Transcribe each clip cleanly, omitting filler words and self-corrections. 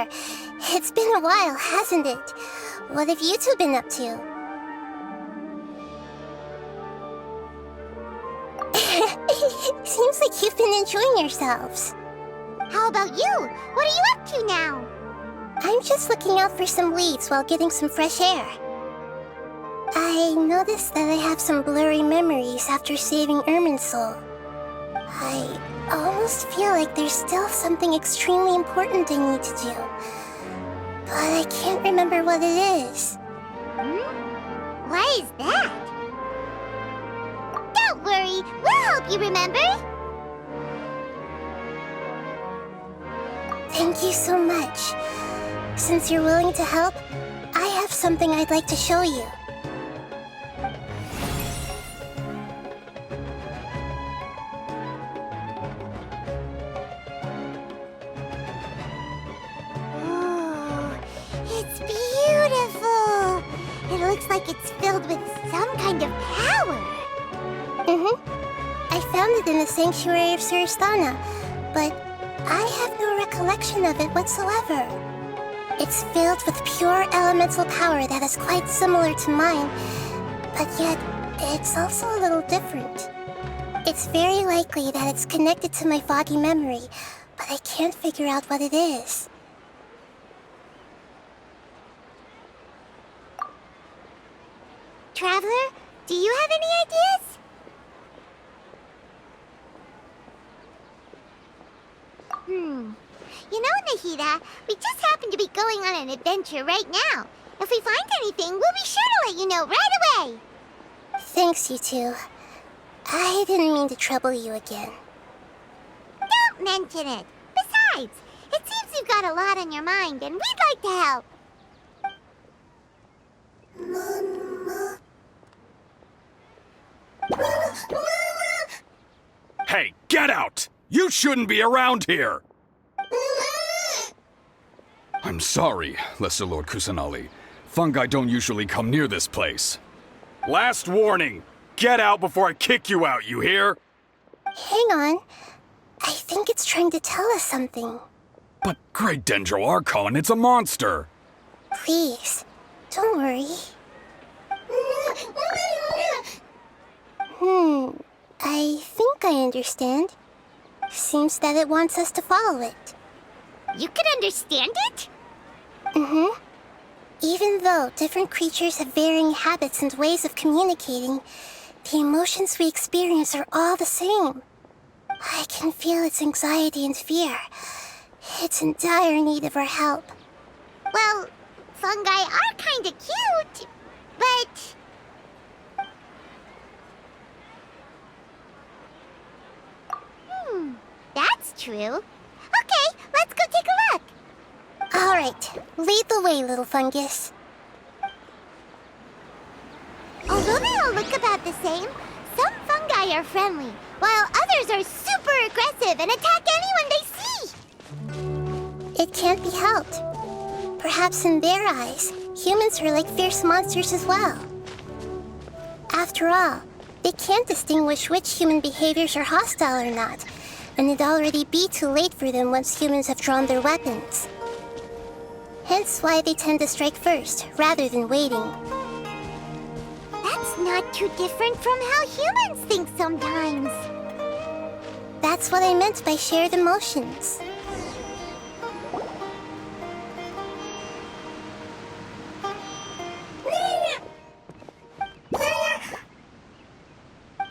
sure. It's been a while, hasn't it? What have you two been up to? Seems like you've been enjoying yourselves. How about you? What are you up to now? I'm just looking out for some leads while getting some fresh air. I noticed that I have some blurry memories after saving Irminsul. I almost feel like there's still something extremely important I need to do. But I can't remember what it is. Why is that? Don't worry, we'll help you remember. Thank you so much. Since you're willing to help, I have something I'd like to show you. It looks like it's filled with some kind of power. I found it in the Sanctuary of Suristana, but I have no recollection of it whatsoever. It's filled with pure elemental power that is quite similar to mine, but yet it's also a little different. It's very likely that it's connected to my foggy memory, but I can't figure out what it is. Traveler, do you have any ideas? You know, Nahida, we just happen to be going on an adventure right now. If we find anything, we'll be sure to let you know right away. Thanks, you two. I didn't mean to trouble you again. Don't mention it. Besides, it seems you've got a lot on your mind, and we'd like to help. Hey, get out! You shouldn't be around here! I'm sorry, Lesser Lord Kusanali. Fungi don't usually come near this place. Last warning! Get out before I kick you out, you hear? Hang on. I think it's trying to tell us something. But Great Dendro Archon, it's a monster! Please, don't worry. I think I understand. Seems that it wants us to follow it. You can understand it? Even though different creatures have varying habits and ways of communicating, the emotions we experience are all the same. I can feel its anxiety and fear. It's in dire need of our help. Well, fungi are kinda cute, but... That's true. Okay, let's go take a look. All right, lead the way, little fungus. Although they all look about the same, some fungi are friendly, while others are super aggressive and attack anyone they see. It can't be helped. Perhaps in their eyes, humans are like fierce monsters as well. After all, they can't distinguish which human behaviors are hostile or not, and it'd already be too late for them once humans have drawn their weapons. Hence why they tend to strike first, rather than waiting. That's not too different from how humans think sometimes. That's what I meant by shared emotions.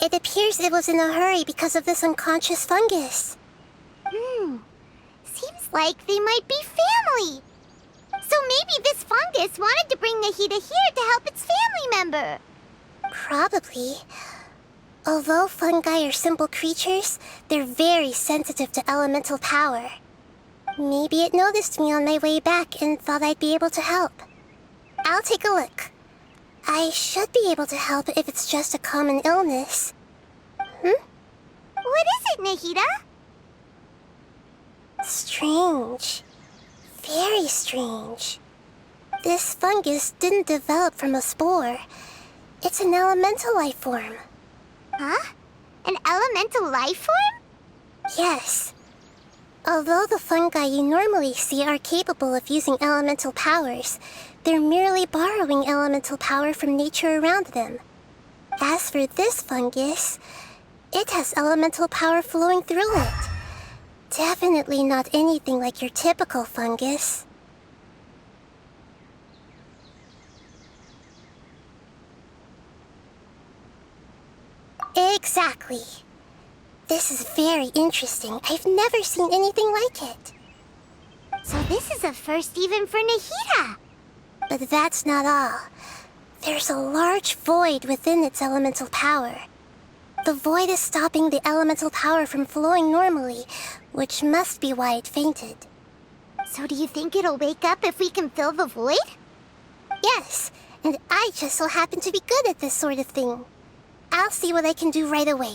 It appears it was in a hurry because of this unconscious fungus. Seems like they might be family. So maybe this fungus wanted to bring Nahida here to help its family member. Probably. Although fungi are simple creatures, they're very sensitive to elemental power. Maybe it noticed me on my way back and thought I'd be able to help. I'll take a look. I should be able to help if it's just a common illness. What is it, Nahida? Strange. Very strange. This fungus didn't develop from a spore. It's an elemental life form. Huh? An elemental life form? Yes. Although the fungi you normally see are capable of using elemental powers, they're merely borrowing elemental power from nature around them. As for this fungus, it has elemental power flowing through it. Definitely not anything like your typical fungus. Exactly. This is very interesting. I've never seen anything like it. So this is a first even for Nahida. But that's not all. There's a large void within its elemental power. The void is stopping the elemental power from flowing normally, which must be why it fainted. So do you think it'll wake up if we can fill the void? Yes, and I just so happen to be good at this sort of thing. I'll see what I can do right away.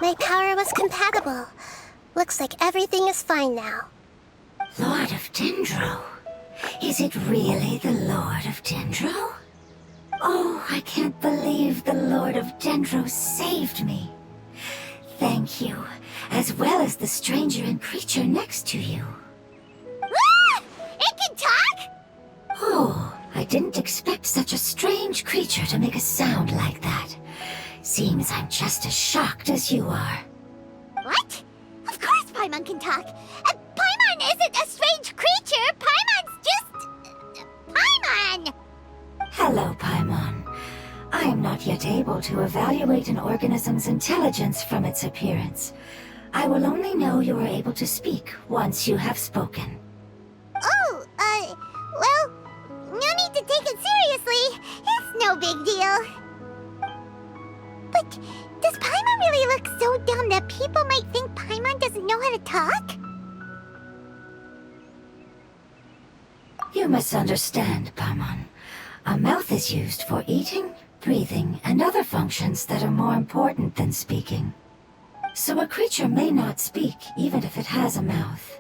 My power was compatible. Looks like everything is fine now. Lord of Dendro? Is it really the Lord of Dendro? Oh, I can't believe the Lord of Dendro saved me. Thank you, as well as the stranger and creature next to you. Ah! It can talk? Oh, I didn't expect such a strange creature to make a sound like that. Seems I'm just as shocked as you are. What? Of course Paimon can talk. Paimon isn't a strange creature. Paimon's just... Paimon! Hello, Paimon. I am not yet able to evaluate an organism's intelligence from its appearance. I will only know you are able to speak once you have spoken. Oh, well, no need to take it seriously. It's no big deal. But does Paimon really look so dumb that people might think Paimon doesn't know how to talk? You misunderstand, Paimon. A mouth is used for eating, breathing, and other functions that are more important than speaking. So a creature may not speak even if it has a mouth.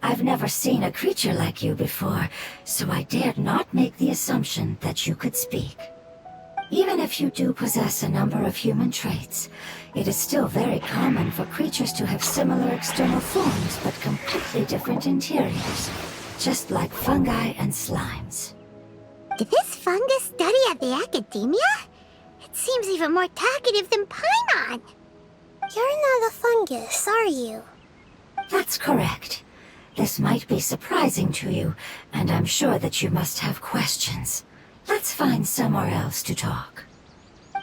I've never seen a creature like you before, so I dared not make the assumption that you could speak. Even if you do possess a number of human traits, it is still very common for creatures to have similar external forms but completely different interiors, just like fungi and slimes. Did this fungus study at the academia? It seems even more talkative than Paimon. You're not a fungus, are you? That's correct. This might be surprising to you, and I'm sure that you must have questions. Let's find somewhere else to talk.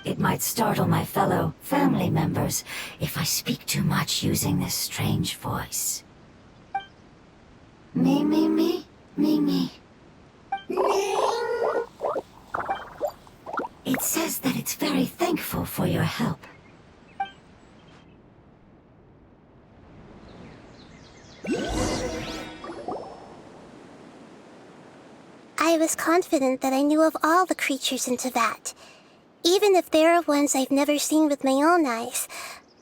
It might startle my fellow family members if I speak too much using this strange voice. Me, me, me, me, me. It says that it's very thankful for your help. I was confident that I knew of all the creatures in Teyvat. Even if there are ones I've never seen with my own eyes,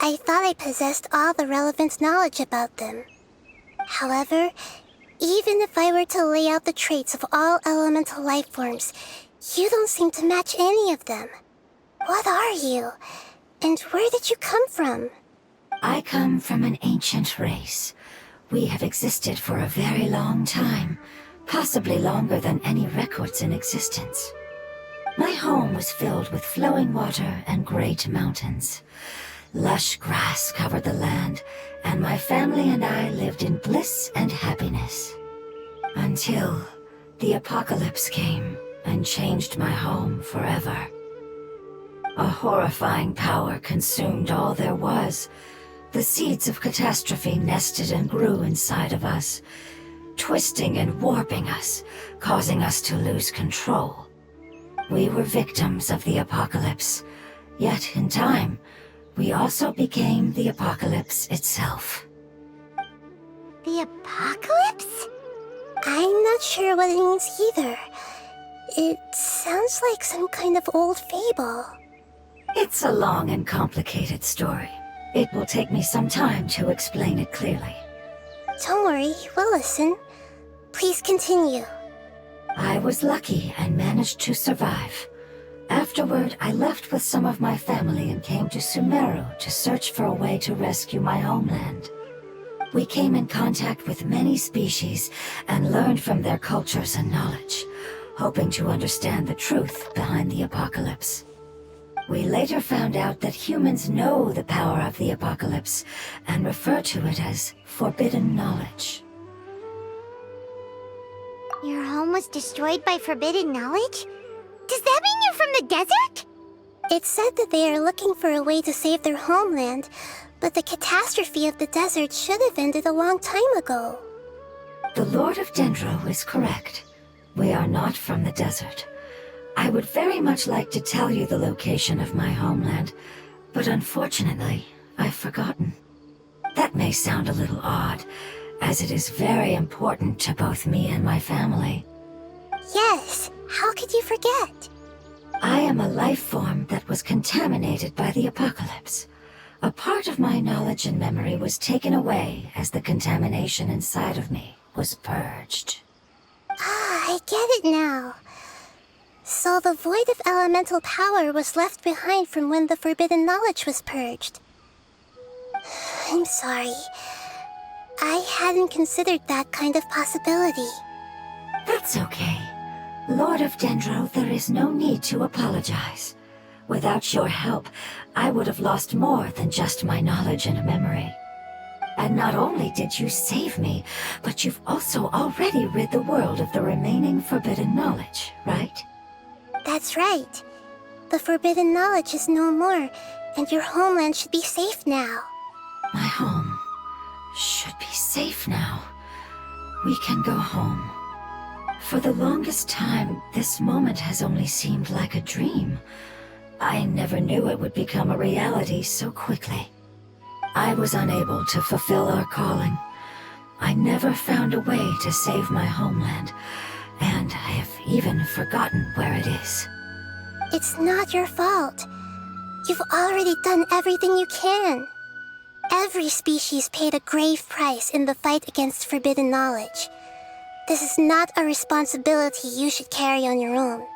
I thought I possessed all the relevant knowledge about them. However, even if I were to lay out the traits of all elemental life forms, you don't seem to match any of them. What are you? And where did you come from? I come from an ancient race. We have existed for a very long time, possibly longer than any records in existence. My home was filled with flowing water and great mountains. Lush grass covered the land, and my family and I lived in bliss and happiness. Until the apocalypse came and changed my home forever. A horrifying power consumed all there was. The seeds of catastrophe nested and grew inside of us, twisting and warping us, causing us to lose control. We were victims of the apocalypse, yet in time, we also became the apocalypse itself. The apocalypse? I'm not sure what it means either. It sounds like some kind of old fable. It's a long and complicated story. It will take me some time to explain it clearly. Don't worry, we'll listen. Please continue. I was lucky and managed to survive. Afterward, I left with some of my family and came to Sumeru to search for a way to rescue my homeland. We came in contact with many species and learned from their cultures and knowledge, hoping to understand the truth behind the apocalypse. We later found out that humans know the power of the apocalypse and refer to it as forbidden knowledge. Your home was destroyed by forbidden knowledge? Does that mean you're from the desert? It's said that they are looking for a way to save their homeland, but the catastrophe of the desert should have ended a long time ago. The Lord of Dendro is correct. We are not from the desert. I would very much like to tell you the location of my homeland, but unfortunately, I've forgotten. That may sound a little odd, as it is very important to both me and my family. Yes, how could you forget? I am a life form that was contaminated by the apocalypse. A part of my knowledge and memory was taken away as the contamination inside of me was purged. Ah, I get it now. So the void of elemental power was left behind from when the forbidden knowledge was purged. I'm sorry. I hadn't considered that kind of possibility. That's okay. Lord of Dendro, there is no need to apologize. Without your help, I would have lost more than just my knowledge and memory. And not only did you save me, but you've also already rid the world of the remaining forbidden knowledge, right? That's right. The forbidden knowledge is no more, and your homeland should be safe now. My home should be safe now. We can go home. For the longest time, this moment has only seemed like a dream. I never knew it would become a reality so quickly. I was unable to fulfill our calling. I never found a way to save my homeland, and I have even forgotten where it is. It's not your fault. You've already done everything you can. Every species paid a grave price in the fight against forbidden knowledge. This is not a responsibility you should carry on your own.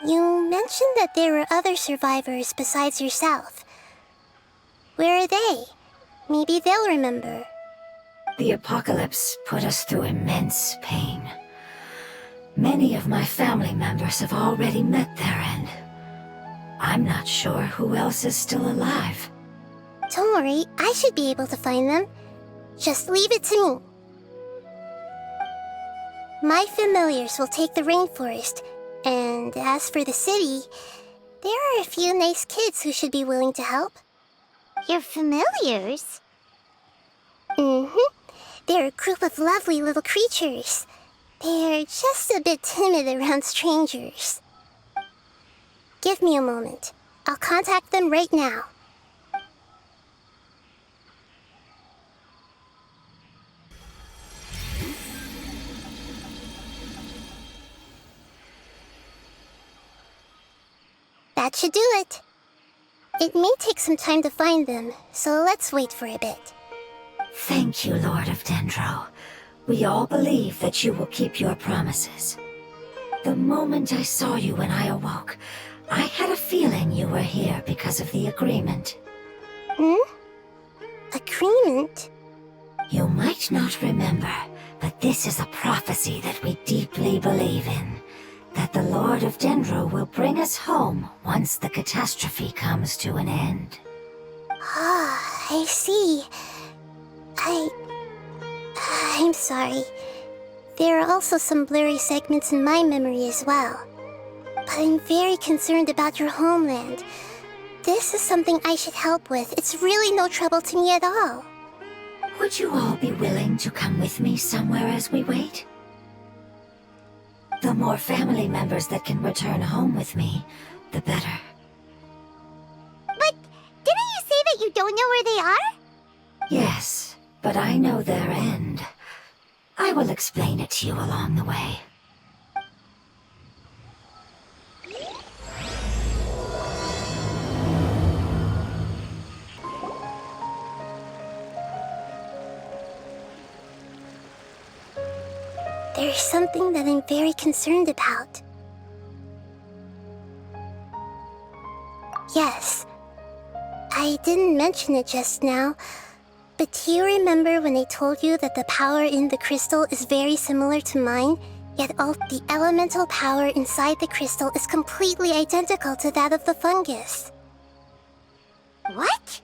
You mentioned that there were other survivors besides yourself. Where are they? Maybe they'll remember. The apocalypse put us through immense pain. Many of my family members have already met their end. I'm not sure who else is still alive. Don't worry, I should be able to find them. Just leave it to me. My familiars will take the rainforest, and as for the city, there are a few nice kids who should be willing to help. Your familiars? Mm-hmm. They're a group of lovely little creatures. They're just a bit timid around strangers. Give me a moment. I'll contact them right now. That should do it. It may take some time to find them, so let's wait for a bit. Thank you, Lord of Dendro. We all believe that you will keep your promises. The moment I saw you when I awoke, I had a feeling you were here because of the agreement. Agreement? You might not remember, but this is a prophecy that we deeply believe in. That the Lord of Dendro will bring us home once the catastrophe comes to an end. Ah, I see. I'm sorry. There are also some blurry segments in my memory as well. But I'm very concerned about your homeland. This is something I should help with. It's really no trouble to me at all. Would you all be willing to come with me somewhere as we wait? The more family members that can return home with me, the better. But didn't you say that you don't know where they are? Yes, but I know their end. I will explain it to you along the way. there's something that I'm very concerned about. Yes, I didn't mention it just now, but do you remember when I told you that the power in the crystal is very similar to mine, yet all the elemental power inside the crystal is completely identical to that of the fungus? What?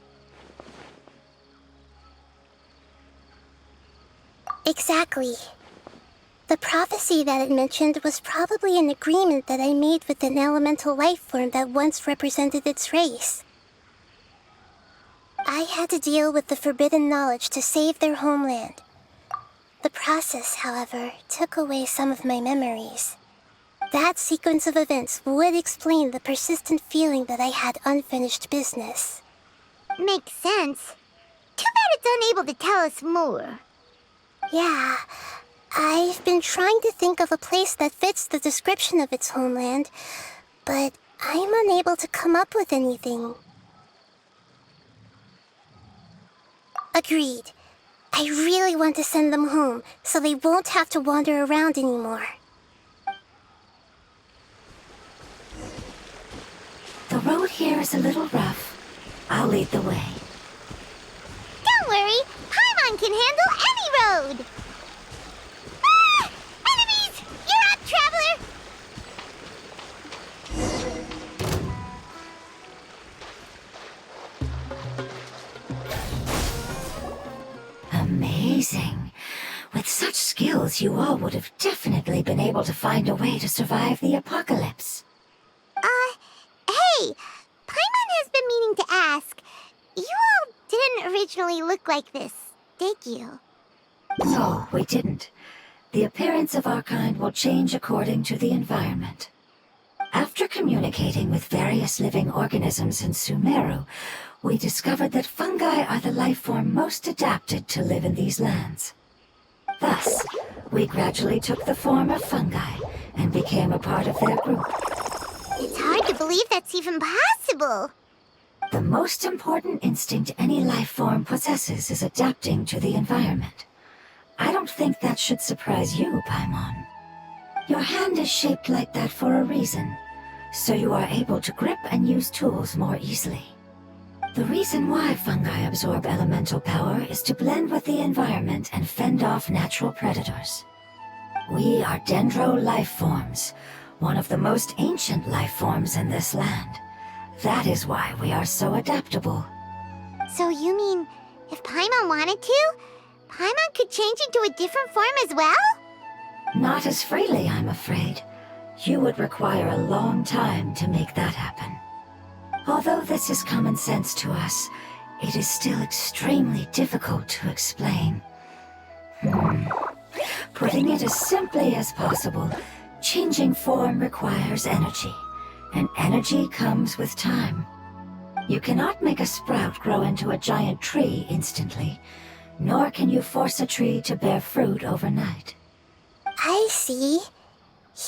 Exactly. The prophecy that it mentioned was probably an agreement that I made with an elemental life form that once represented its race. I had to deal with the forbidden knowledge to save their homeland. The process, however, took away some of my memories. That sequence of events would explain the persistent feeling that I had unfinished business. Makes sense. Too bad it's unable to tell us more. Yeah, I've been trying to think of a place that fits the description of its homeland, but I'm unable to come up with anything. Agreed. I really want to send them home, so they won't have to wander around anymore. The road here is a little rough. I'll lead the way. Don't worry, Paimon can handle any road! Ah! Enemies! You're up, traveler! Amazing. With such skills, you all would have definitely been able to find a way to survive the apocalypse. Hey! Paimon has been meaning to ask. You all didn't originally look like this, did you? No, we didn't. The appearance of our kind will change according to the environment. After communicating with various living organisms in Sumeru, we discovered that fungi are the life form most adapted to live in these lands. Thus, we gradually took the form of fungi and became a part of their group. It's hard to believe that's even possible. The most important instinct any life form possesses is adapting to the environment. I don't think that should surprise you, Paimon. Your hand is shaped like that for a reason, so you are able to grip and use tools more easily. The reason why fungi absorb elemental power is to blend with the environment and fend off natural predators. We are dendro life forms, one of the most ancient life forms in this land. That is why we are so adaptable. So you mean, if Paimon wanted to, Paimon could change into a different form as well? Not as freely, I'm afraid. You would require a long time to make that happen. Although this is common sense to us, it is still extremely difficult to explain. Putting it as simply as possible, changing form requires energy, and energy comes with time. You cannot make a sprout grow into a giant tree instantly, nor can you force a tree to bear fruit overnight. I see.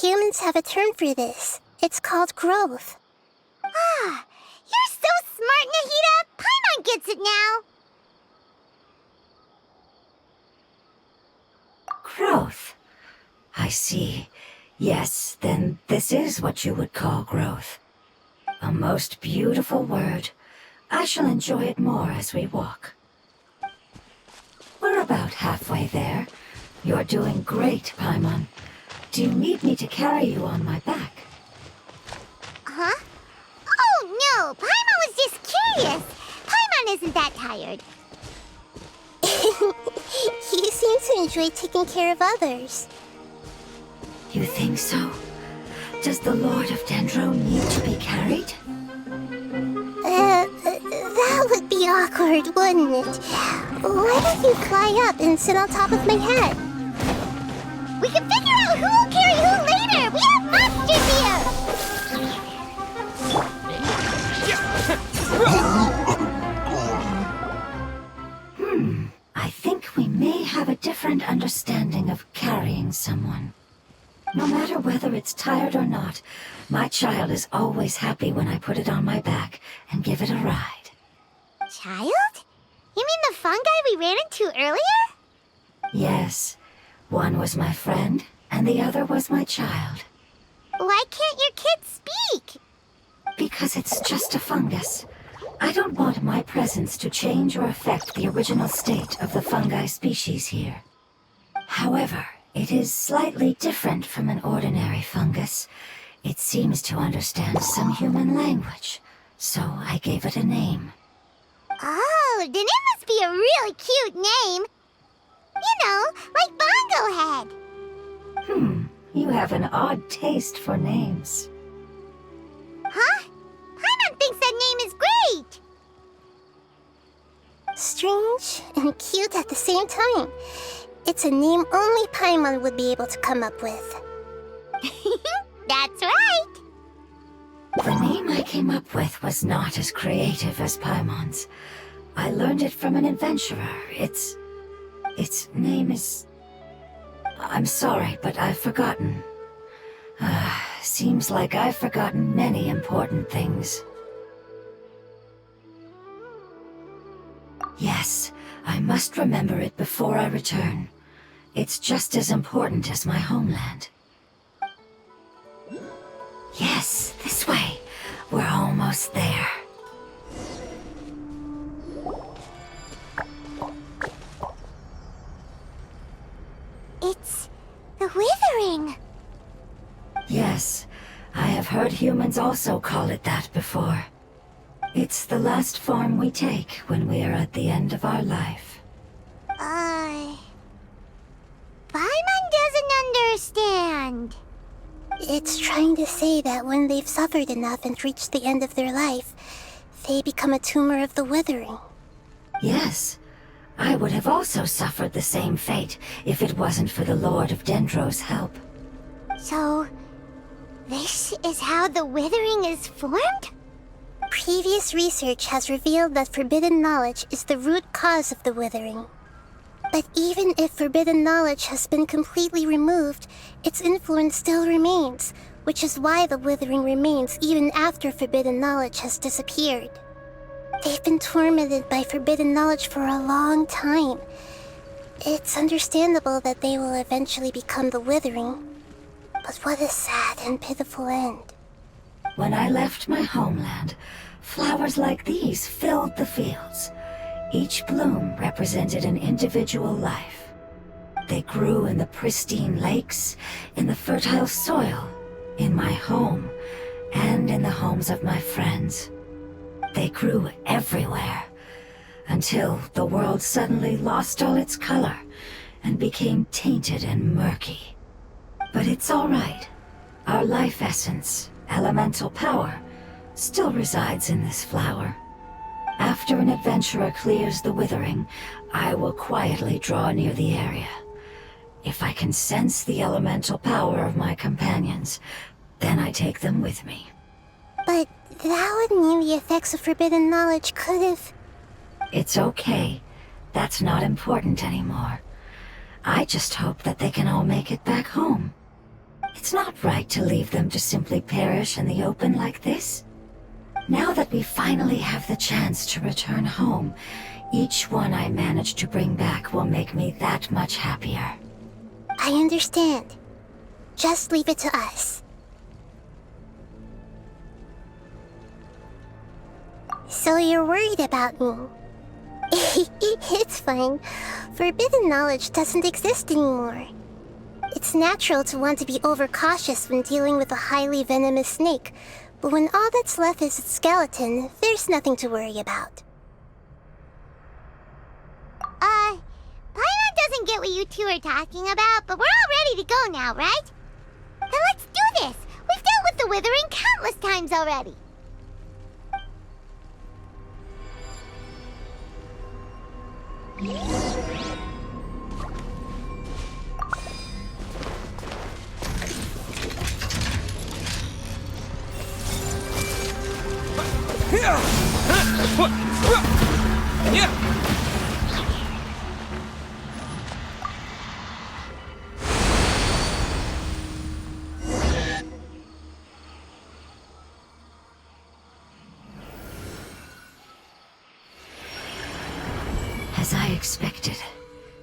Humans have a term for this. It's called growth. Ah, you're so smart, Nahida! Paimon gets it now! Growth. I see. Yes, then this is what you would call growth. A most beautiful word. I shall enjoy it more as we walk. We're about halfway there. You're doing great, Paimon. Do you need me to carry you on my back? Huh? Oh no, Paimon was just curious. Paimon isn't that tired. You seem to enjoy taking care of others. You think so? Does the Lord of Dendro need to be carried? That would be awkward, wouldn't it? Why don't you fly up and sit on top of my head? We can figure out who will carry who later! We have monsters here! I think we may have a different understanding of carrying someone. No matter whether it's tired or not, my child is always happy when I put it on my back and give it a ride. Child? You mean the fungi we ran into earlier? Yes, One was my friend, and the other was my child. Why can't your kid speak? Because it's just a fungus. I don't want my presence to change or affect the original state of the fungi species here. However, it is slightly different from an ordinary fungus. It seems to understand some human language, so I gave it a name. Oh, then it must be a really cute name. You know, like Bongo Head. You have an odd taste for names. Huh? Paimon thinks that name is great. Strange and cute at the same time. It's a name only Paimon would be able to come up with. That's right. The name I came up with was not as creative as Paimon's. I learned it from an adventurer. Its name is... I'm sorry, but I've forgotten. Seems like I've forgotten many important things. Yes, I must remember it before I return. It's just as important as my homeland. Yes, this way. We're almost there. It's the Withering. Yes, I have heard humans also call it that before. It's the last form we take when we are at the end of our life. Paimon doesn't understand. It's trying to say that when they've suffered enough and reached the end of their life, they become a tumor of the Withering. Yes, I would have also suffered the same fate if it wasn't for the Lord of Dendro's help. So, this is how the Withering is formed? Previous research has revealed that forbidden knowledge is the root cause of the Withering. But even if forbidden knowledge has been completely removed, its influence still remains, which is why the Withering remains even after forbidden knowledge has disappeared. They've been tormented by forbidden knowledge for a long time. It's understandable that they will eventually become the Withering. But what a sad and pitiful end. When I left my homeland, flowers like these filled the fields. Each bloom represented an individual life. They grew in the pristine lakes, in the fertile soil, in my home, and in the homes of my friends. They grew everywhere, until the world suddenly lost all its color and became tainted and murky. But it's all right. Our life essence, elemental power, still resides in this flower. After an adventurer clears the Withering, I will quietly draw near the area. If I can sense the elemental power of my companions, then I take them with me. But that would mean the effects of forbidden knowledge could have... It's okay. That's not important anymore. I just hope that they can all make it back home. It's not right to leave them to simply perish in the open like this. Now that we finally have the chance to return home, each one I manage to bring back will make me that much happier. I understand. Just leave it to us. So you're worried about me? It's fine. Forbidden knowledge doesn't exist anymore. It's natural to want to be overcautious when dealing with a highly venomous snake, but when all that's left is its skeleton, there's nothing to worry about. Paimon doesn't get what you two are talking about, but we're all ready to go now, right? Then let's do this! We've dealt with the Withering countless times already! As I expected,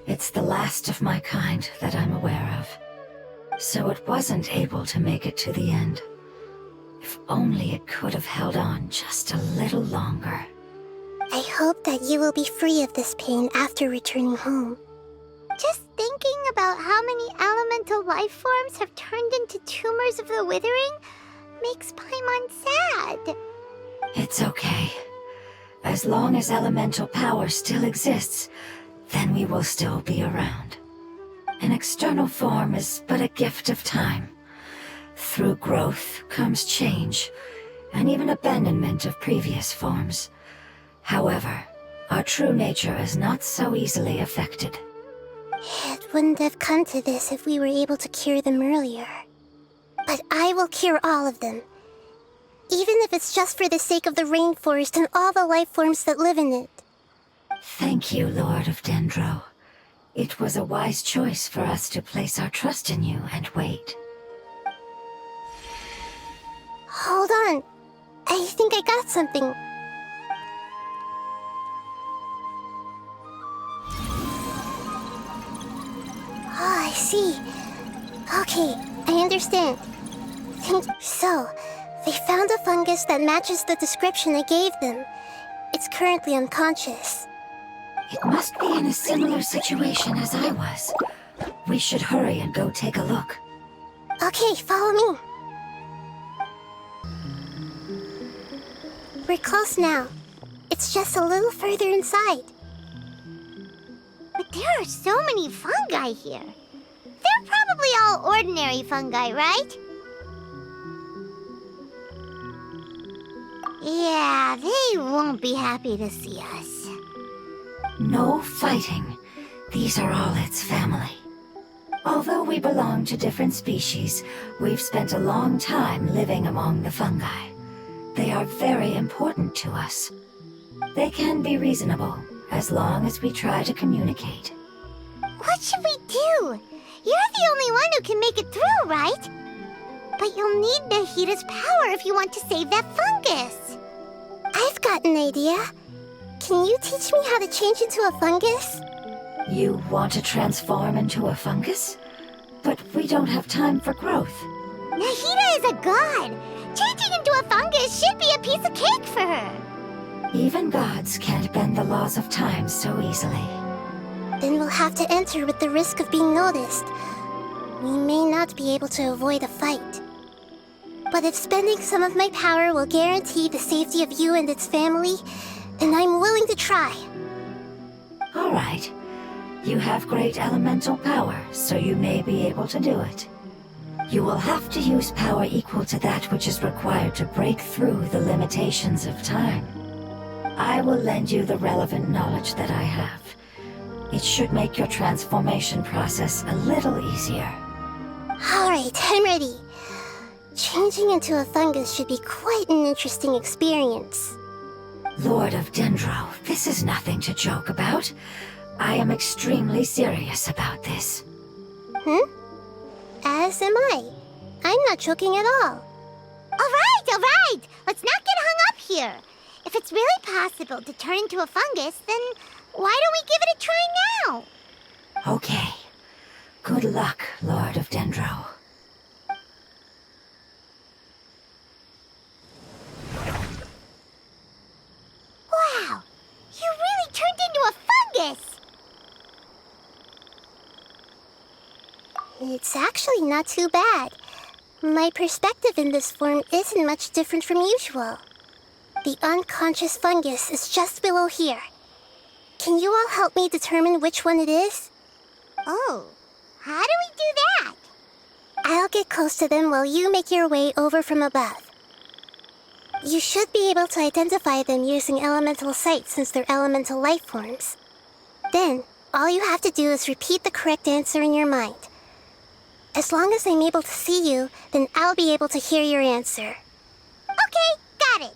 It's the last of my kind that I'm aware of. So it wasn't able to make it to the end. If only it could have held on just a little longer. I hope that you will be free of this pain after returning home. Just thinking about how many elemental life forms have turned into tumors of the withering makes Paimon sad. It's okay. As long as elemental power still exists, then we will still be around. An external form is but a gift of time. Through growth comes change, and even abandonment of previous forms. However, our true nature is not so easily affected. It wouldn't have come to this if we were able to cure them earlier. But I will cure all of them. Even if it's just for the sake of the rainforest and all the life forms that live in it. Thank you, Lord of Dendro. It was a wise choice for us to place our trust in you and wait. Hold on. I think I got something. Oh, I see. Okay, I understand. So, they found a fungus that matches the description I gave them. It's currently unconscious. It must be in a similar situation as I was. We should hurry and go take a look. Okay, follow me. We're close now. It's just a little further inside. But there are so many fungi here. They're probably all ordinary fungi, right? Yeah, they won't be happy to see us. No fighting. These are all its family. Although we belong to different species, we've spent a long time living among the fungi. They are very important to us. They can be reasonable, as long as we try to communicate. What should we do? You're the only one who can make it through, right? But you'll need Nahida's power if you want to save that fungus. I've got an idea. Can you teach me how to change into a fungus? You want to transform into a fungus? But we don't have time for growth. Nahida is a god. Changing into a fungus should be a piece of cake for her. Even gods can't bend the laws of time so easily. Then we'll have to enter with the risk of being noticed. We may not be able to avoid a fight. But if spending some of my power will guarantee the safety of you and its family, then I'm willing to try. All right. You have great elemental power, so you may be able to do it. You will have to use power equal to that which is required to break through the limitations of time. I will lend you the relevant knowledge that I have. It should make your transformation process a little easier. All right, I'm ready. Changing into a fungus should be quite an interesting experience. Lord of Dendro, this is nothing to joke about. I am extremely serious about this. As am I. I'm not joking at all. All right. Let's not get hung up here. If it's really possible to turn into a fungus, then why don't we give it a try now? Okay. Good luck, Lord of Dendro. Wow, you really turned into a fungus! It's actually not too bad. My perspective in this form isn't much different from usual. The unconscious fungus is just below here. Can you all help me determine which one it is? Oh, how do we do that? I'll get close to them while you make your way over from above. You should be able to identify them using elemental sight since they're elemental life forms. Then, all you have to do is repeat the correct answer in your mind. As long as I'm able to see you, then I'll be able to hear your answer. Okay, got it.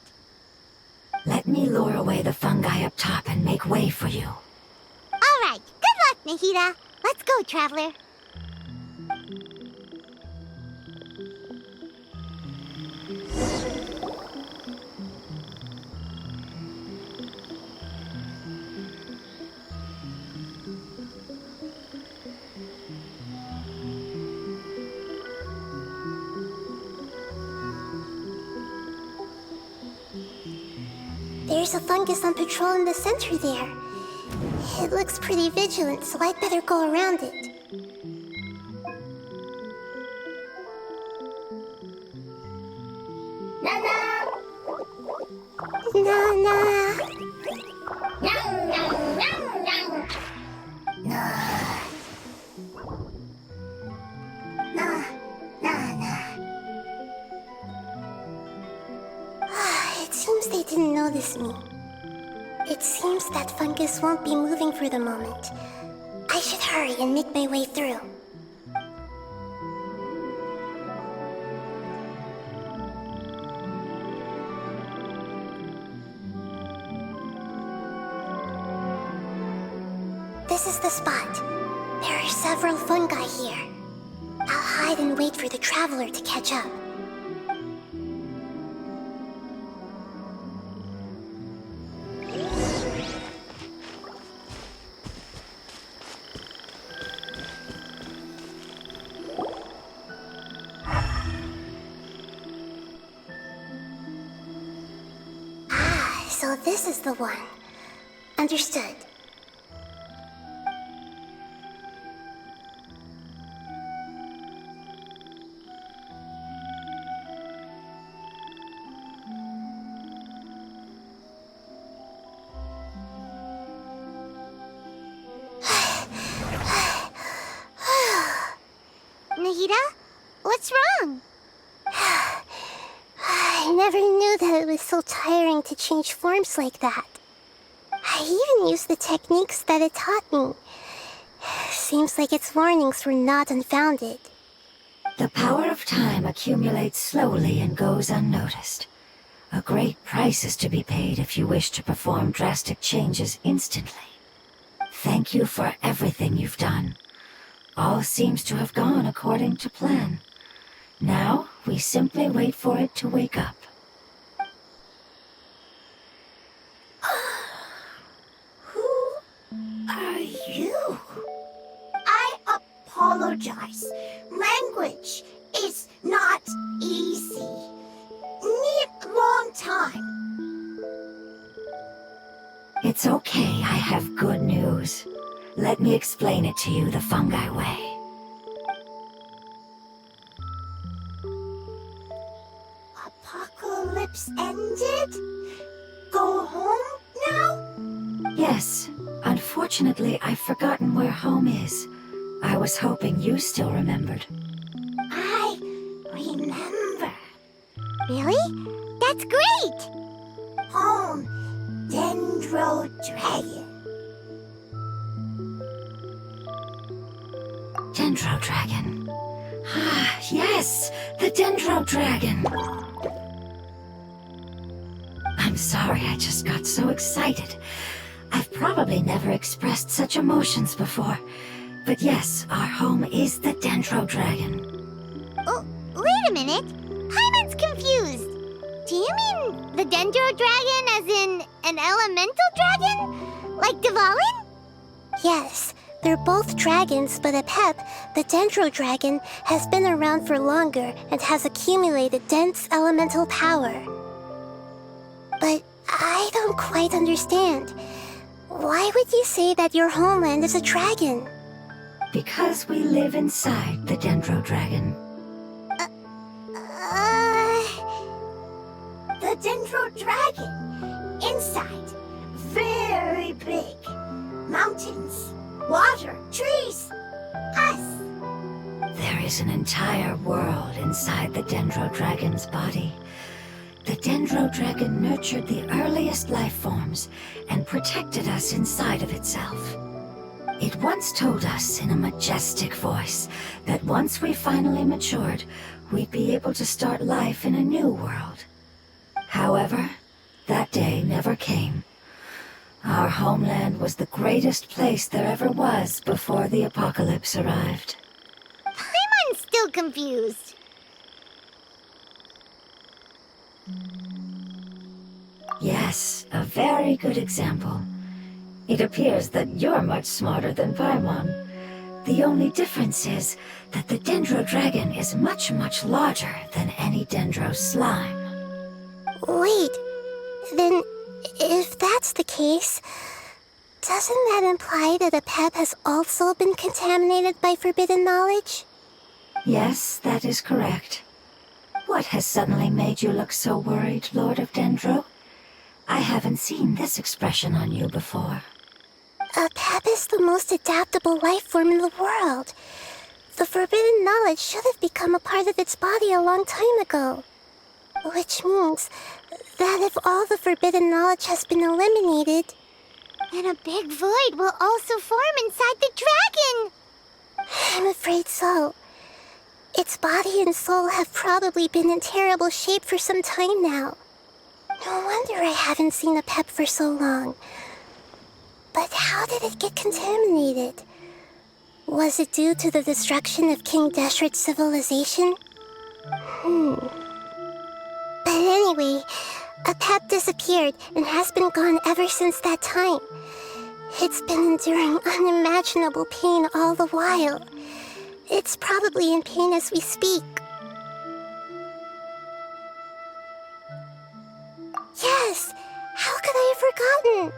Let me lure away the fungi up top and make way for you. All right, good luck, Nahida. Let's go, Traveler. there's a fungus on patrol in the center there. It looks pretty vigilant, so I'd better go around it. Nana! It seems they didn't notice me. It seems that fungus won't be moving for the moment. I should hurry and make my way through. This is the spot. There are several fungi here. I'll hide and wait for the traveler to catch up. So this is the one. Understood. Nahida? What's wrong? I never knew that it was so tiring to change forms like that. I even used the techniques that it taught me. Seems like its warnings were not unfounded. The power of time accumulates slowly and goes unnoticed. A great price is to be paid if you wish to perform drastic changes instantly. Thank you for everything you've done. All seems to have gone according to plan. Now, we simply wait for it to wake up. Who are you? I apologize. Language is not easy. Need long time. It's okay, I have good news. Let me explain it to you the fungi way. Apocalypse ended? Go home now? Yes, unfortunately I've forgotten where home is. I was hoping you still remembered. I remember. Really? That's great! Home, Dendro Dragon. Dendro Dragon. Ah, yes, the Dendro Dragon. I'm sorry, I just got so excited. I've probably never expressed such emotions before. But yes, our home is the Dendro Dragon. Oh, wait a minute. Paimon's confused. Do you mean the Dendro Dragon as in an elemental dragon? Like Dvalin? Yes, they're both dragons, but Apep, the Dendro Dragon, has been around for longer and has accumulated dense elemental power. But I don't quite understand. Why would you say that your homeland is a dragon? Because we live inside the Dendro Dragon. The Dendro Dragon. Inside. Very big. Mountains. Water. Trees. Us. There is an entire world inside the Dendro Dragon's body. The Dendro Dragon nurtured the earliest life forms and protected us inside of itself. It once told us in a majestic voice that once we finally matured, we'd be able to start life in a new world. However, that day never came. Our homeland was the greatest place there ever was before the apocalypse arrived. Paimon's still confused. Yes, a very good example. It appears that you're much smarter than Paimon. The only difference is that the Dendro Dragon is much, much larger than any Dendro slime. Wait, then If that's the case, doesn't that imply that a pep has also been contaminated by forbidden knowledge? Yes, that is correct. What has suddenly made you look so worried, Lord of Dendro? I haven't seen this expression on you before. A pep is the most adaptable life form in the world. The forbidden knowledge should have become a part of its body a long time ago. Which means that if all the forbidden knowledge has been eliminated, then a big void will also form inside the dragon! I'm afraid so. Its body and soul have probably been in terrible shape for some time now. No wonder I haven't seen a pep for so long. But how did it get contaminated? Was it due to the destruction of King Deshret's civilization? But anyway, a pep disappeared and has been gone ever since that time. It's been enduring unimaginable pain all the while. It's probably in pain as we speak. Yes! How could I have forgotten?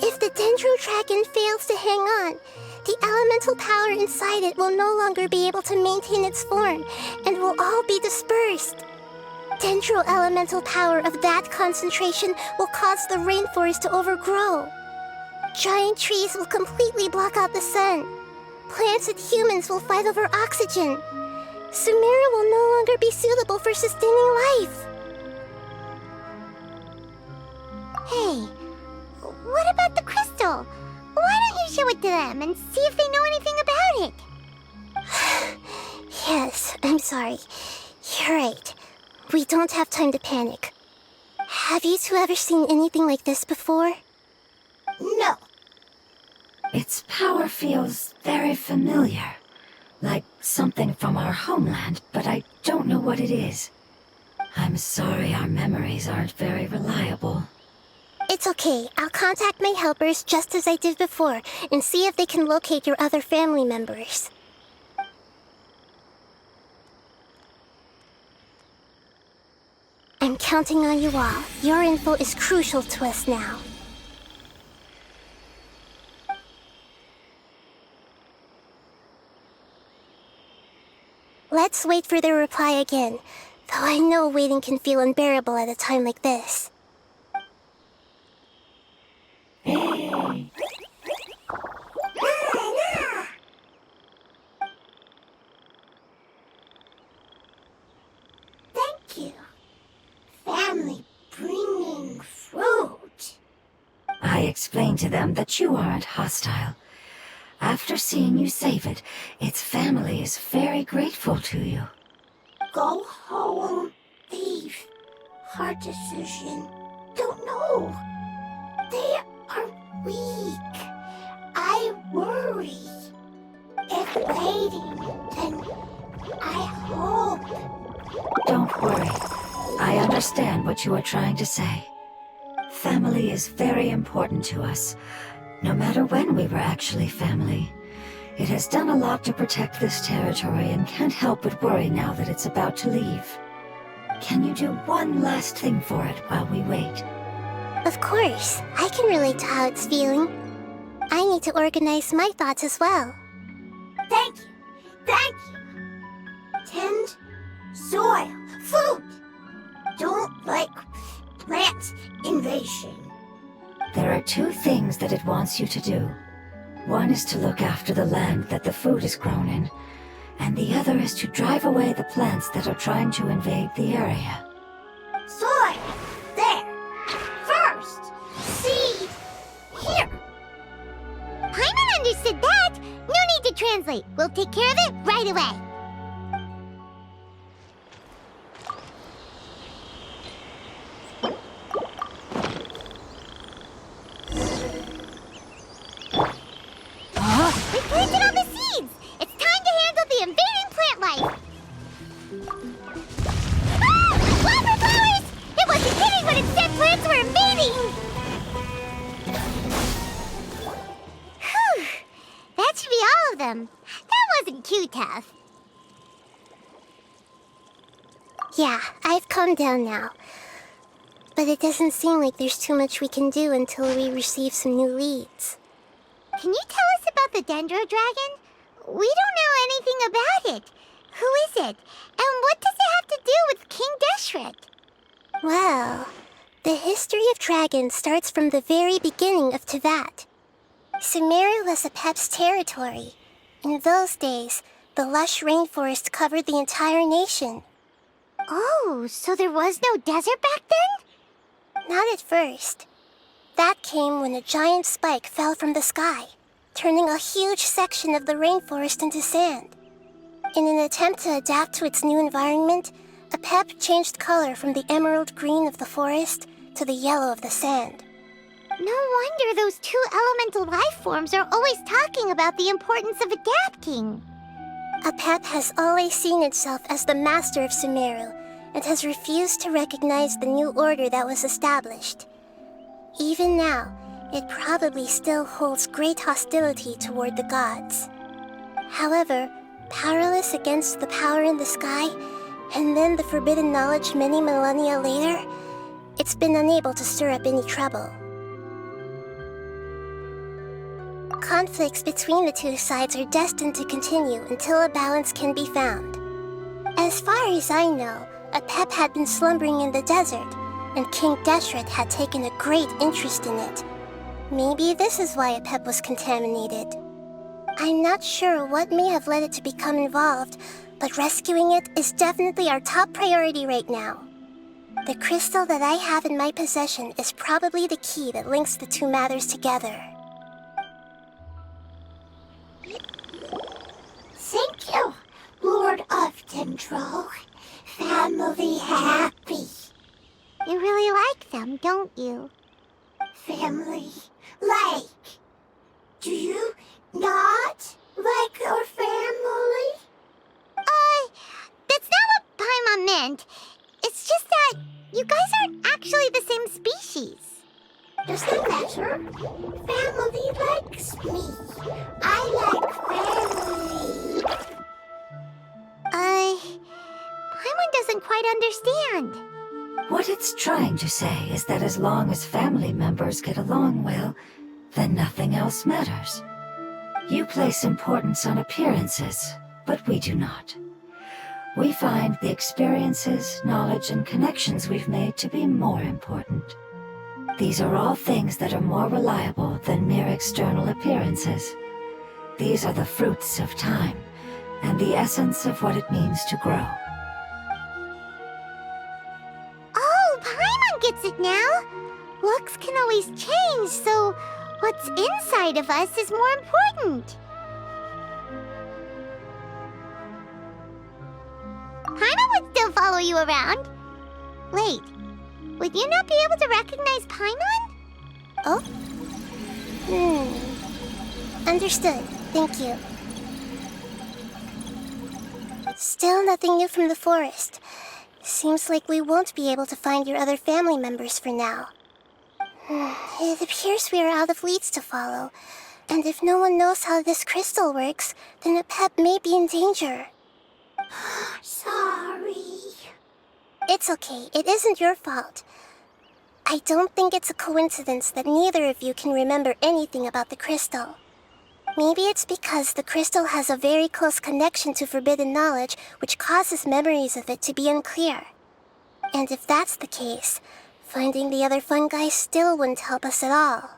If the Dendro Dragon fails to hang on, the elemental power inside it will no longer be able to maintain its form and will all be dispersed. Dendro elemental power of that concentration will cause the rainforest to overgrow. Giant trees will completely block out the sun. Plants and humans will fight over oxygen. Sumeru will no longer be suitable for sustaining life. Hey, what about the crystal? Why don't you show it to them and see if they know anything about it? Yes, I'm sorry. You're right. We don't have time to panic. Have you two ever seen anything like this before? No. Its power feels very familiar. Like something from our homeland, but I don't know what it is. I'm sorry our memories aren't very reliable. It's okay. I'll contact my helpers just as I did before and see if they can locate your other family members. I'm counting on you all. Your info is crucial to us now. Let's wait for their reply again, though I know waiting can feel unbearable at a time like this. Thank you. Family bringing fruit. I explained to them that you aren't hostile. After seeing you save it, its family is very grateful to you. Go home, leave. Hard decision. Don't know. They are weak. I worry. If waiting, then I hope. Don't worry. I understand what you are trying to say. Family is very important to us, no matter when we were actually family. It has done a lot to protect this territory and can't help but worry now that it's about to leave. Can you do one last thing for it while we wait? Of course, I can relate to how it's feeling. I need to organize my thoughts as well. Thank you. Thank you. Tend soil, food. Don't like plant invasion. There are two things that it wants you to do. One is to look after the land that the food is grown in, and the other is to drive away the plants that are trying to invade the area. Soil. There. First. Seed. Here. Paimon understood that! No need to translate. We'll take care of it right away. We planted all the seeds! It's time to handle the invading plant life! Ah! Flower flowers! It wasn't kidding when it said plants were invading! Whew! That should be all of them. That wasn't too tough. Yeah, I've calmed down now. But it doesn't seem like there's too much we can do until we receive some new leads. Can you tell us about the Dendro Dragon? We don't know anything about it. Who is it? And what does it have to do with King Deshret? Well, the history of dragons starts from the very beginning of Tevat. Sumeru was Apep's territory. In those days, the lush rainforest covered the entire nation. Oh, so there was no desert back then? Not at first. That came when a giant spike fell from the sky, turning a huge section of the rainforest into sand. In an attempt to adapt to its new environment, Apep changed color from the emerald green of the forest to the yellow of the sand. No wonder those two elemental life forms are always talking about the importance of adapting. Apep has always seen itself as the master of Sumeru and has refused to recognize the new order that was established. Even now, it probably still holds great hostility toward the gods. However, powerless against the power in the sky, and then the forbidden knowledge many millennia later, it's been unable to stir up any trouble. Conflicts between the two sides are destined to continue until a balance can be found. As far as I know, Apep had been slumbering in the desert, and King Deshret had taken a great interest in it. Maybe this is why Apep was contaminated. I'm not sure what may have led it to become involved, but rescuing it is definitely our top priority right now. The crystal that I have in my possession is probably the key that links the two matters together. Thank you, Lord of Dendro. Family happy. You really like them, don't you? Family like. Do you not like your family? That's not what Paimon meant. It's just that you guys aren't actually the same species. Does that matter? Family likes me. I like family. Paimon doesn't quite understand. What it's trying to say is that as long as family members get along well, then nothing else matters. You place importance on appearances, but we do not. We find the experiences, knowledge, and connections we've made to be more important. These are all things that are more reliable than mere external appearances. These are the fruits of time, and the essence of what it means to grow. Oh, Paimon gets it now. Looks can always change, so what's inside of us is more important. Paimon would still follow you around. Wait, would you not be able to recognize Paimon? Oh? Understood. Thank you. Still nothing new from the forest. Seems like we won't be able to find your other family members for now. It appears we are out of leads to follow, and if no one knows how this crystal works, then Apep may be in danger. Sorry. It's okay, it isn't your fault. I don't think it's a coincidence that neither of you can remember anything about the crystal. Maybe it's because the crystal has a very close connection to forbidden knowledge, which causes memories of it to be unclear. And if that's the case, finding the other fungi still wouldn't help us at all.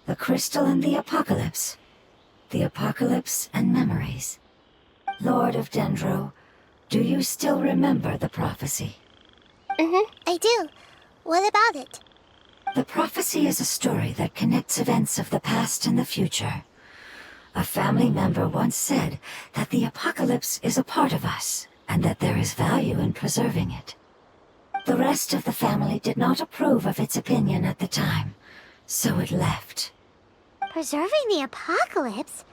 The crystal and the apocalypse. The apocalypse and memories. Lord of Dendro, do you still remember the prophecy? I do. What about it? The prophecy is a story that connects events of the past and the future. A family member once said that the apocalypse is a part of us, and that there is value in preserving it. The rest of the family did not approve of its opinion at the time, so it left. Preserving the apocalypse?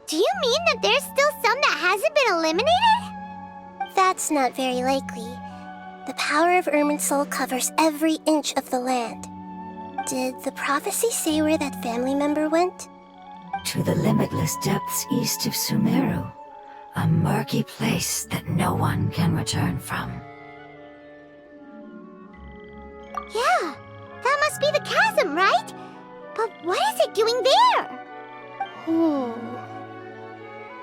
Do you mean that there's still some that hasn't been eliminated? That's not very likely. The power of Irminsul covers every inch of the land. Did the prophecy say where that family member went? To the limitless depths east of Sumeru, a murky place that no one can return from. chasm, right? But what is it doing there?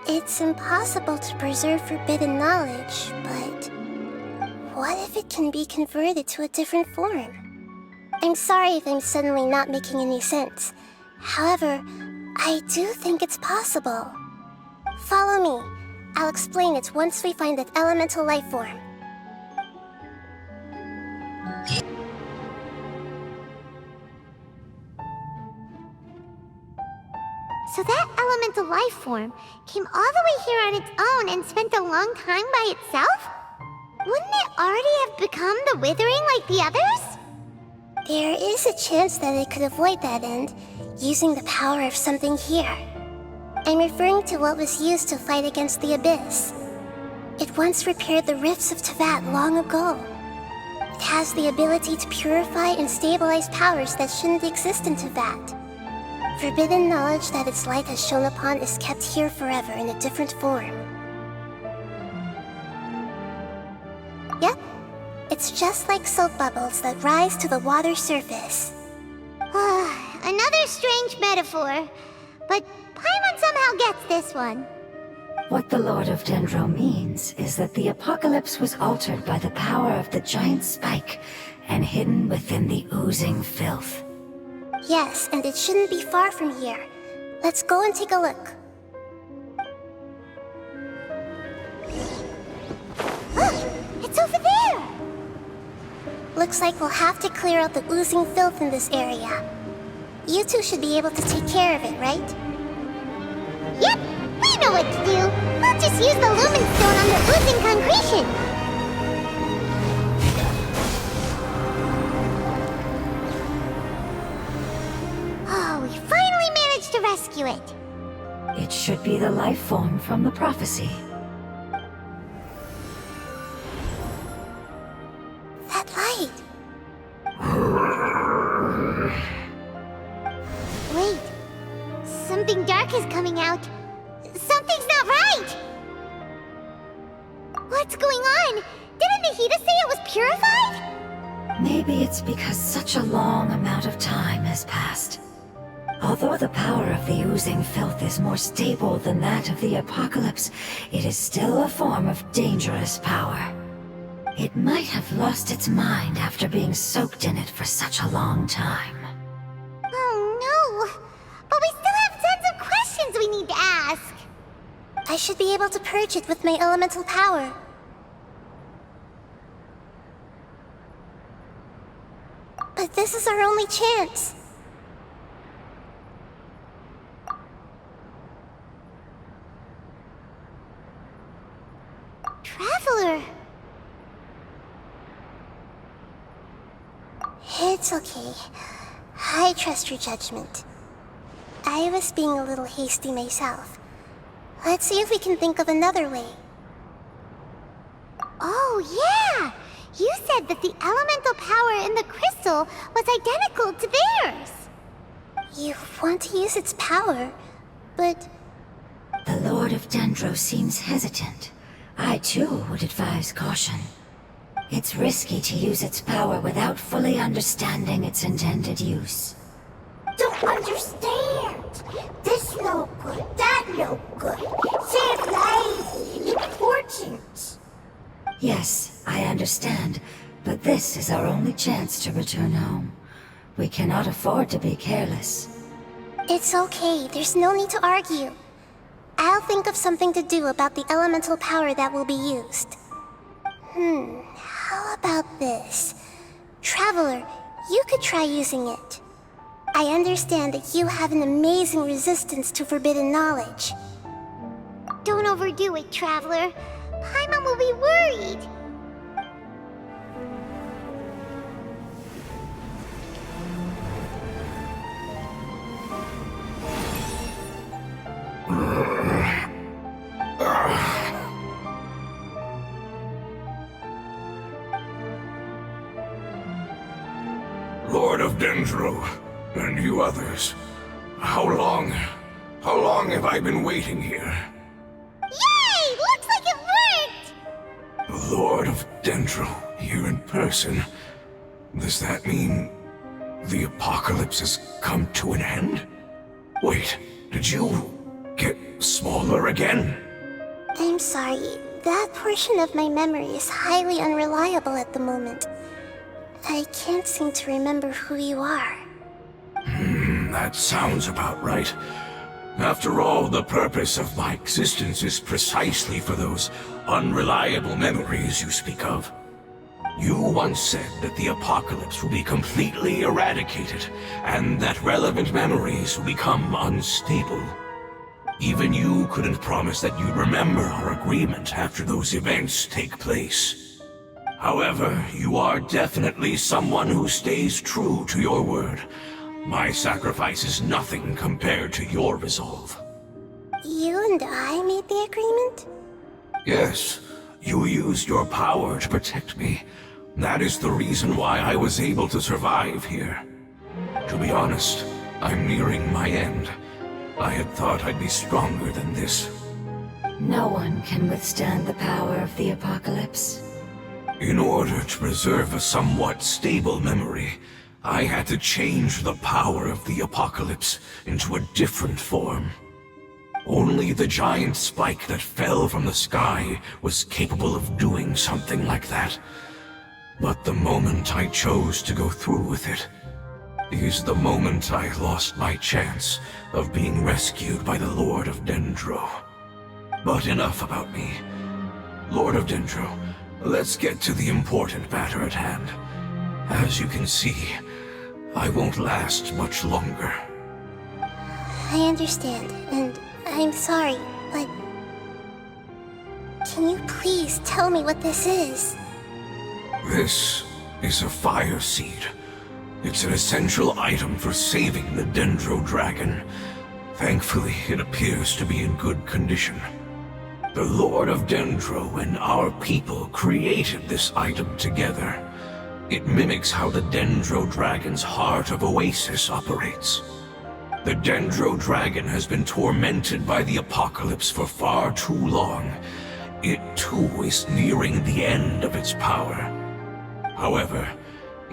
It's impossible to preserve forbidden knowledge, but what if it can be converted to a different form? I'm sorry if I'm suddenly not making any sense. However, I do think it's possible. Follow me. I'll explain it once we find that elemental life form. So that elemental life form came all the way here on its own and spent a long time by itself? Wouldn't it already have become the Withering like the others? There is a chance that it could avoid that end, using the power of something here. I'm referring to what was used to fight against the Abyss. It once repaired the rifts of Teyvat long ago. It has the ability to purify and stabilize powers that shouldn't exist in Teyvat. Forbidden knowledge that its light has shone upon is kept here forever in a different form. Yep, it's just like soap bubbles that rise to the water's surface. Another strange metaphor, but Paimon somehow gets this one. What the Lord of Dendro means is that the apocalypse was altered by the power of the giant spike and hidden within the oozing filth. Yes, and it shouldn't be far from here. Let's go and take a look. It's over there! Looks like we'll have to clear out the oozing filth in this area. You two should be able to take care of it, right? Yep, we know what to do. We'll just use the lumen stone on the oozing concretion. Oh, we finally managed to rescue it. It should be the life form from the prophecy. That light! Wait, something dark is coming out. Something's not right! What's going on? Didn't Nahida say it was purified? Maybe it's because such a long amount of time has passed. Although the power of the oozing filth is more stable than that of the apocalypse, it is still a form of dangerous power. It might have lost its mind after being soaked in it for such a long time. Oh no! But we still have tons of questions we need to ask. I should be able to purge it with my elemental power. But this is our only chance. Traveler! It's okay. I trust your judgment. I was being a little hasty myself. Let's see if we can think of another way. Oh yeah! You said that the elemental power in the crystal was identical to theirs! You want to use its power, but... The Lord of Dendro seems hesitant. I too would advise caution. It's risky to use its power without fully understanding its intended use. Don't understand. This no good, that no good. Save lives, important. Yes, I understand, but this is our only chance to return home. We cannot afford to be careless. It's okay, there's no need to argue. I'll think of something to do about the elemental power that will be used. How about this? Traveler, you could try using it. I understand that you have an amazing resistance to forbidden knowledge. Don't overdo it, Traveler. Paimon will be worried. Lord of Dendro, and you others, how long have I been waiting here? Yay! Looks like it worked! The Lord of Dendro, here in person. Does that mean The apocalypse has come to an end? Wait, did you get smaller again? I'm sorry. That portion of my memory is highly unreliable at the moment. I can't seem to remember who you are. That sounds about right. After all, the purpose of my existence is precisely for those unreliable memories you speak of. You once said that the apocalypse will be completely eradicated, and that relevant memories will become unstable. Even you couldn't promise that you'd remember our agreement after those events take place. However, you are definitely someone who stays true to your word. My sacrifice is nothing compared to your resolve. You and I made the agreement? Yes, you used your power to protect me. That is the reason why I was able to survive here. To be honest, I'm nearing my end. I had thought I'd be stronger than this. No one can withstand the power of the apocalypse. In order to preserve a somewhat stable memory, I had to change the power of the apocalypse into a different form. Only the giant spike that fell from the sky was capable of doing something like that. But the moment I chose to go through with it is the moment I lost my chance of being rescued by the Lord of Dendro. But enough about me. Lord of Dendro, let's get to the important matter at hand. As you can see, I won't last much longer. I understand, and I'm sorry, but... Can you please tell me what this is? This is a fire seed. It's an essential item for saving the Dendro Dragon. Thankfully, it appears to be in good condition. The Lord of Dendro and our people created this item together. It mimics how the Dendro Dragon's Heart of Oasis operates. The Dendro Dragon has been tormented by the apocalypse for far too long. It too is nearing the end of its power. However,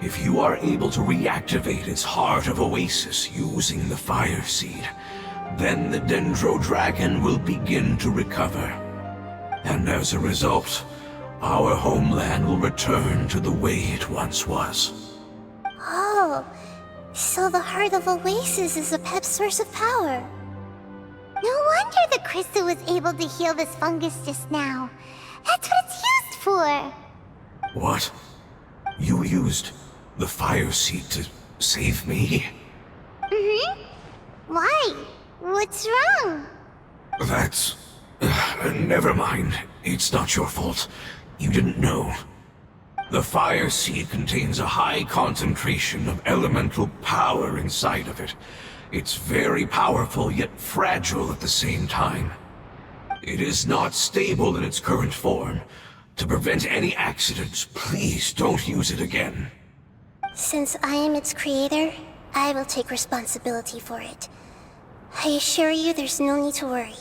if you are able to reactivate its Heart of Oasis using the Fire Seed, then the Dendro Dragon will begin to recover. And as a result, our homeland will return to the way it once was. Oh, so the Heart of Oasis is a pep source of power. No wonder the crystal was able to heal this fungus just now. That's what it's used for. What? You used the Fire Seed to save me? Mm-hmm. Why? What's wrong? That's... never mind. It's not your fault. You didn't know. The Fire Seed contains a high concentration of elemental power inside of it. It's very powerful, yet fragile at the same time. It is not stable in its current form. To prevent any accidents, please don't use it again. Since I am its creator, I will take responsibility for it. I assure you there's no need to worry.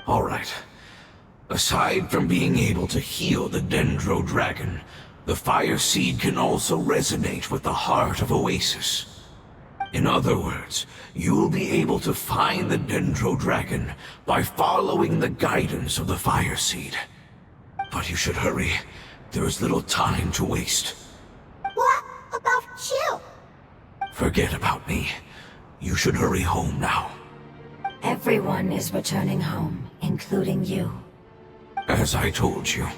All right. Aside from being able to heal the Dendro Dragon, the Fire Seed can also resonate with the Heart of Oasis. In other words, you'll be able to find the Dendro Dragon by following the guidance of the Fire Seed. But you should hurry. There is little time to waste. What about you? Forget about me. You should hurry home now. Everyone is returning home, including you. As I told you,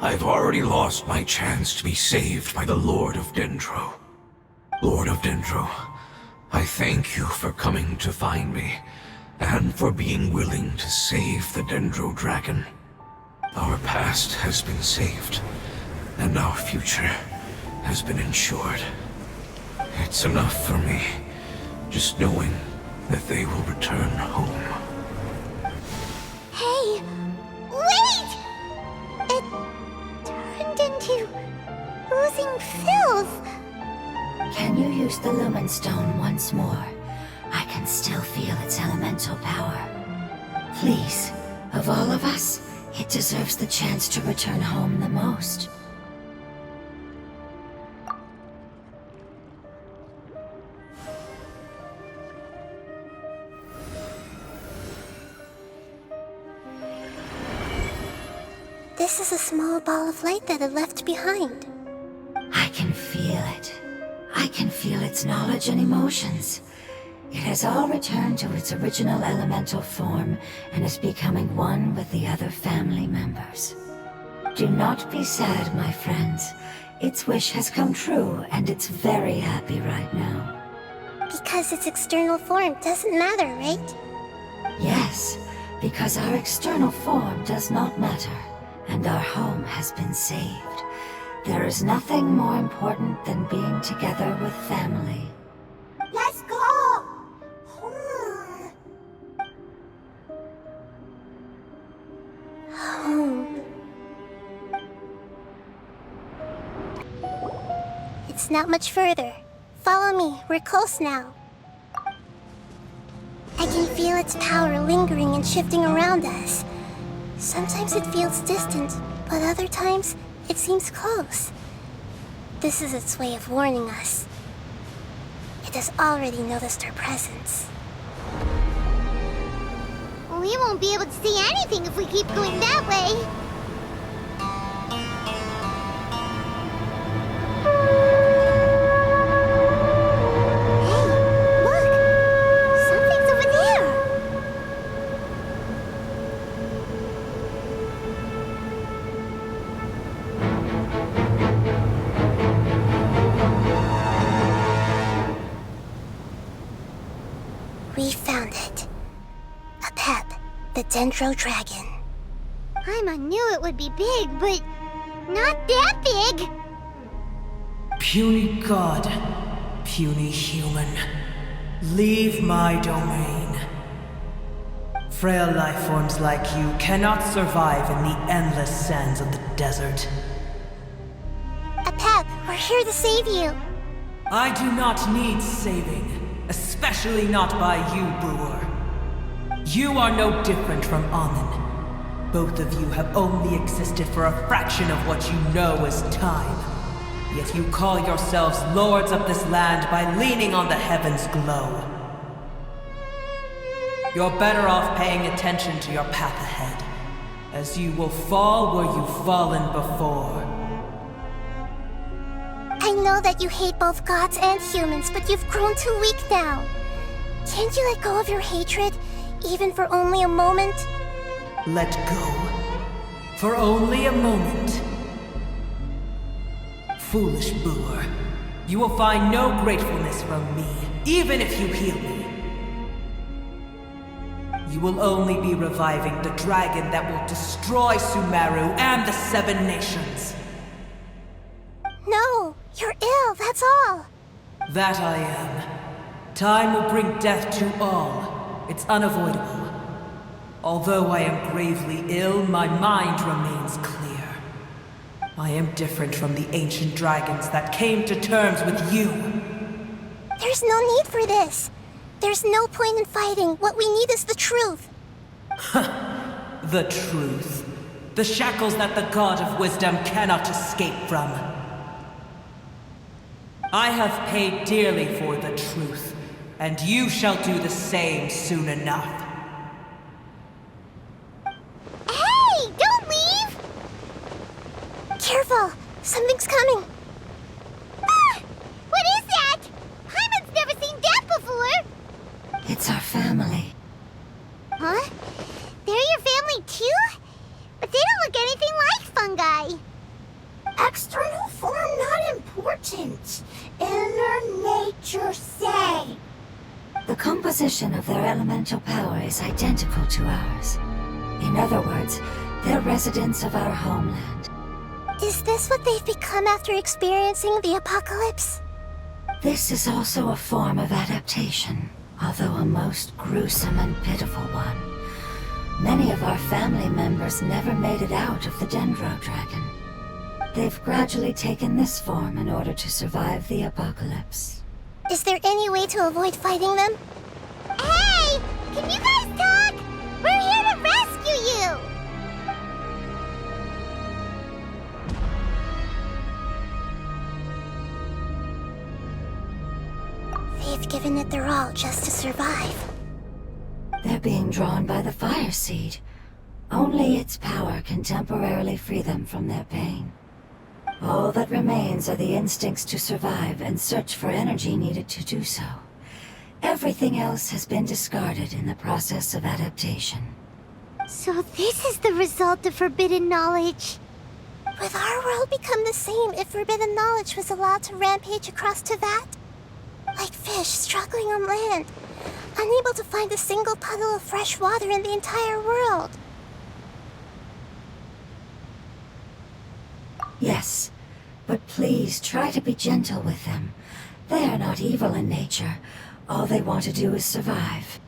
I've already lost my chance to be saved by the Lord of Dendro. Lord of Dendro, I thank you for coming to find me, and for being willing to save the Dendro Dragon. Our past has been saved, and our future has been ensured. It's enough for me, just knowing that they will return home. Hey, wait! It turned into oozing filth. Can you use the Lumen Stone once more? I can still feel its elemental power. Please, of all of us, it deserves the chance to return home the most. This is a small ball of light that it left behind. I can feel it. I can feel its knowledge and emotions. It has all returned to its original elemental form and is becoming one with the other family members. Do not be sad, my friends. Its wish has come true, and it's very happy right now. Because its external form doesn't matter, right? Yes, because our external form does not matter, and our home has been saved. There is nothing more important than being together with family. Let's go! Home. It's not much further. Follow me, we're close now. I can feel its power lingering and shifting around us. Sometimes it feels distant, but other times it seems close. This is its way of warning us. It has already noticed our presence. We won't be able to see anything if we keep going that way. Hey, look! Something's over there! We found it. A pep, the Dendro Dragon. Paimon knew it would be big, but not that big! Puny god, puny human, leave my domain. Frail life forms like you cannot survive in the endless sands of the desert. A pep, we're here to save you. I do not need saving, especially not by you, brewer. You are no different from Amun. Both of you have only existed for a fraction of what you know as time. Yet you call yourselves lords of this land by leaning on the heavens' glow. You're better off paying attention to your path ahead, as you will fall where you've fallen before. I know that you hate both gods and humans, but you've grown too weak now. Can't you let go of your hatred, even for only a moment? Let go. For only a moment. Foolish boor. You will find no gratefulness from me, even if you heal me. You will only be reviving the dragon that will destroy Sumeru and the Seven Nations. No, you're ill, that's all. That I am. Time will bring death to all. It's unavoidable. Although I am gravely ill, my mind remains clear. I am different from the ancient dragons that came to terms with you. There's no need for this. There's no point in fighting. What we need is the truth. The truth. The shackles that the God of Wisdom cannot escape from. I have paid dearly for the truth, and you shall do the same soon enough. Hey, don't leave! Careful, something's coming. Ah! What is that? Paimon's never seen that before! It's our family. Huh? They're your family too? But they don't look anything like fungi. External form not important. Inner nature say. The composition of their elemental power is identical to ours. In other words, they're residents of our homeland. Is this what they've become after experiencing the apocalypse? This is also a form of adaptation, although a most gruesome and pitiful one. Many of our family members never made it out of the Dendro Dragon. They've gradually taken this form in order to survive the apocalypse. Is there any way to avoid fighting them? Hey! Can you guys talk? We're here to rescue you! They've given it their all just to survive. They're being drawn by the fire seed. Only its power can temporarily free them from their pain. All that remains are the instincts to survive and search for energy needed to do so. Everything else has been discarded in the process of adaptation. So this is the result of forbidden knowledge. Would our world become the same if forbidden knowledge was allowed to rampage across Tevat? Like fish struggling on land, unable to find a single puddle of fresh water in the entire world. Yes, but please try to be gentle with them. They are not evil in nature. All they want to do is survive.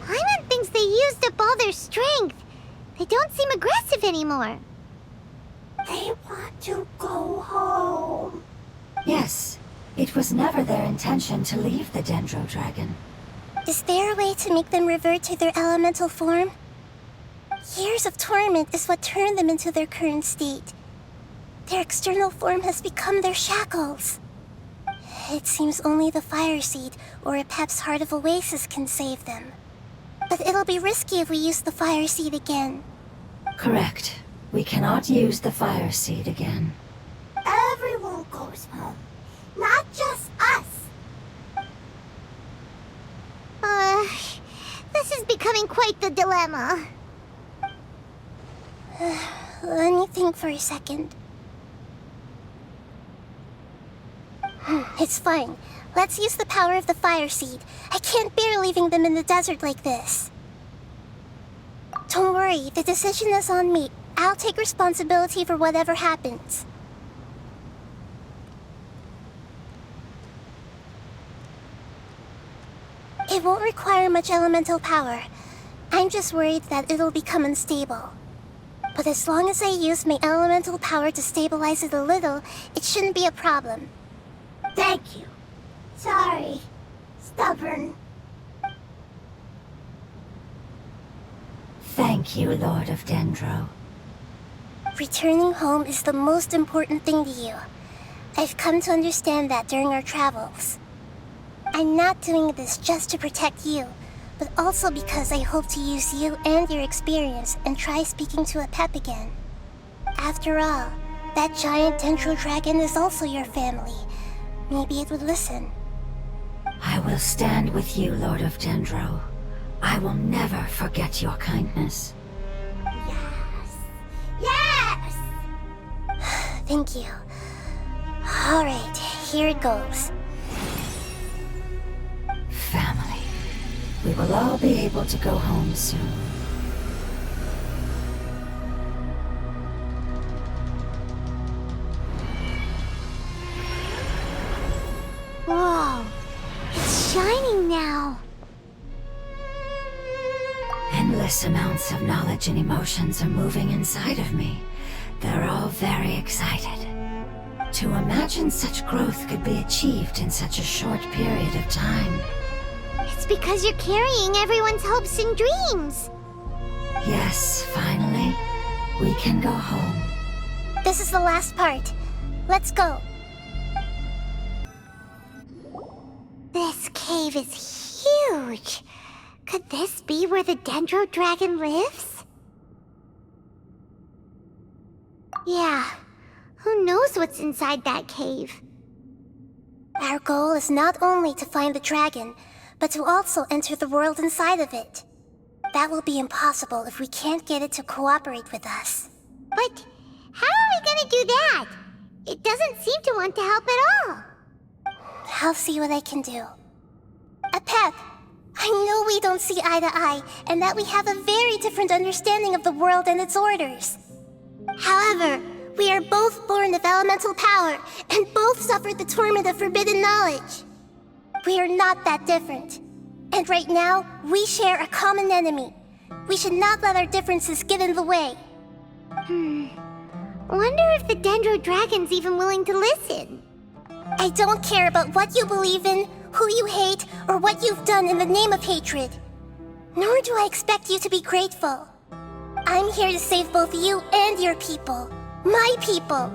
Paimon thinks they used up all their strength. They don't seem aggressive anymore. They want to go home. Yes, it was never their intention to leave the Dendro Dragon. Is there a way to make them revert to their elemental form? Years of torment is what turned them into their current state. Their external form has become their shackles. It seems only the Fire Seed or Apep's Heart of Oasis can save them. But it'll be risky if we use the Fire Seed again. Correct. We cannot use the Fire Seed again. Everyone goes home, not just us. This is becoming quite the dilemma. Let me think for a second. It's fine. Let's use the power of the Fire Seed. I can't bear leaving them in the desert like this. Don't worry, the decision is on me. I'll take responsibility for whatever happens. It won't require much elemental power. I'm just worried that it'll become unstable. But as long as I use my elemental power to stabilize it a little, it shouldn't be a problem. Thank you. Sorry. Stubborn. Thank you, Lord of Dendro. Returning home is the most important thing to you. I've come to understand that during our travels. I'm not doing this just to protect you, but also because I hope to use you and your experience and try speaking to Apep again. After all, that giant Dendro Dragon is also your family. Maybe it would listen. I will stand with you, Lord of Dendro. I will never forget your kindness. Yes! Thank you. Alright, here it goes. Family. We will all be able to go home soon. Whoa, it's shining now. Endless amounts of knowledge and emotions are moving inside of me. They're all very excited. To imagine such growth could be achieved in such a short period of time. It's because you're carrying everyone's hopes and dreams. Yes, finally, we can go home. This is the last part. Let's go. This cave is huge. Could this be where the Dendro Dragon lives? Yeah, who knows what's inside that cave? Our goal is not only to find the dragon, but to also enter the world inside of it. That will be impossible if we can't get it to cooperate with us. But how are we gonna do that? It doesn't seem to want to help at all. I'll see what I can do. Apep, I know we don't see eye to eye, and that we have a very different understanding of the world and its orders. However, we are both born of elemental power, and both suffered the torment of forbidden knowledge. We are not that different. And right now, we share a common enemy. We should not let our differences get in the way. Wonder if the Dendro Dragon's even willing to listen. I don't care about what you believe in, who you hate, or what you've done in the name of hatred. Nor do I expect you to be grateful. I'm here to save both you and your people. My people.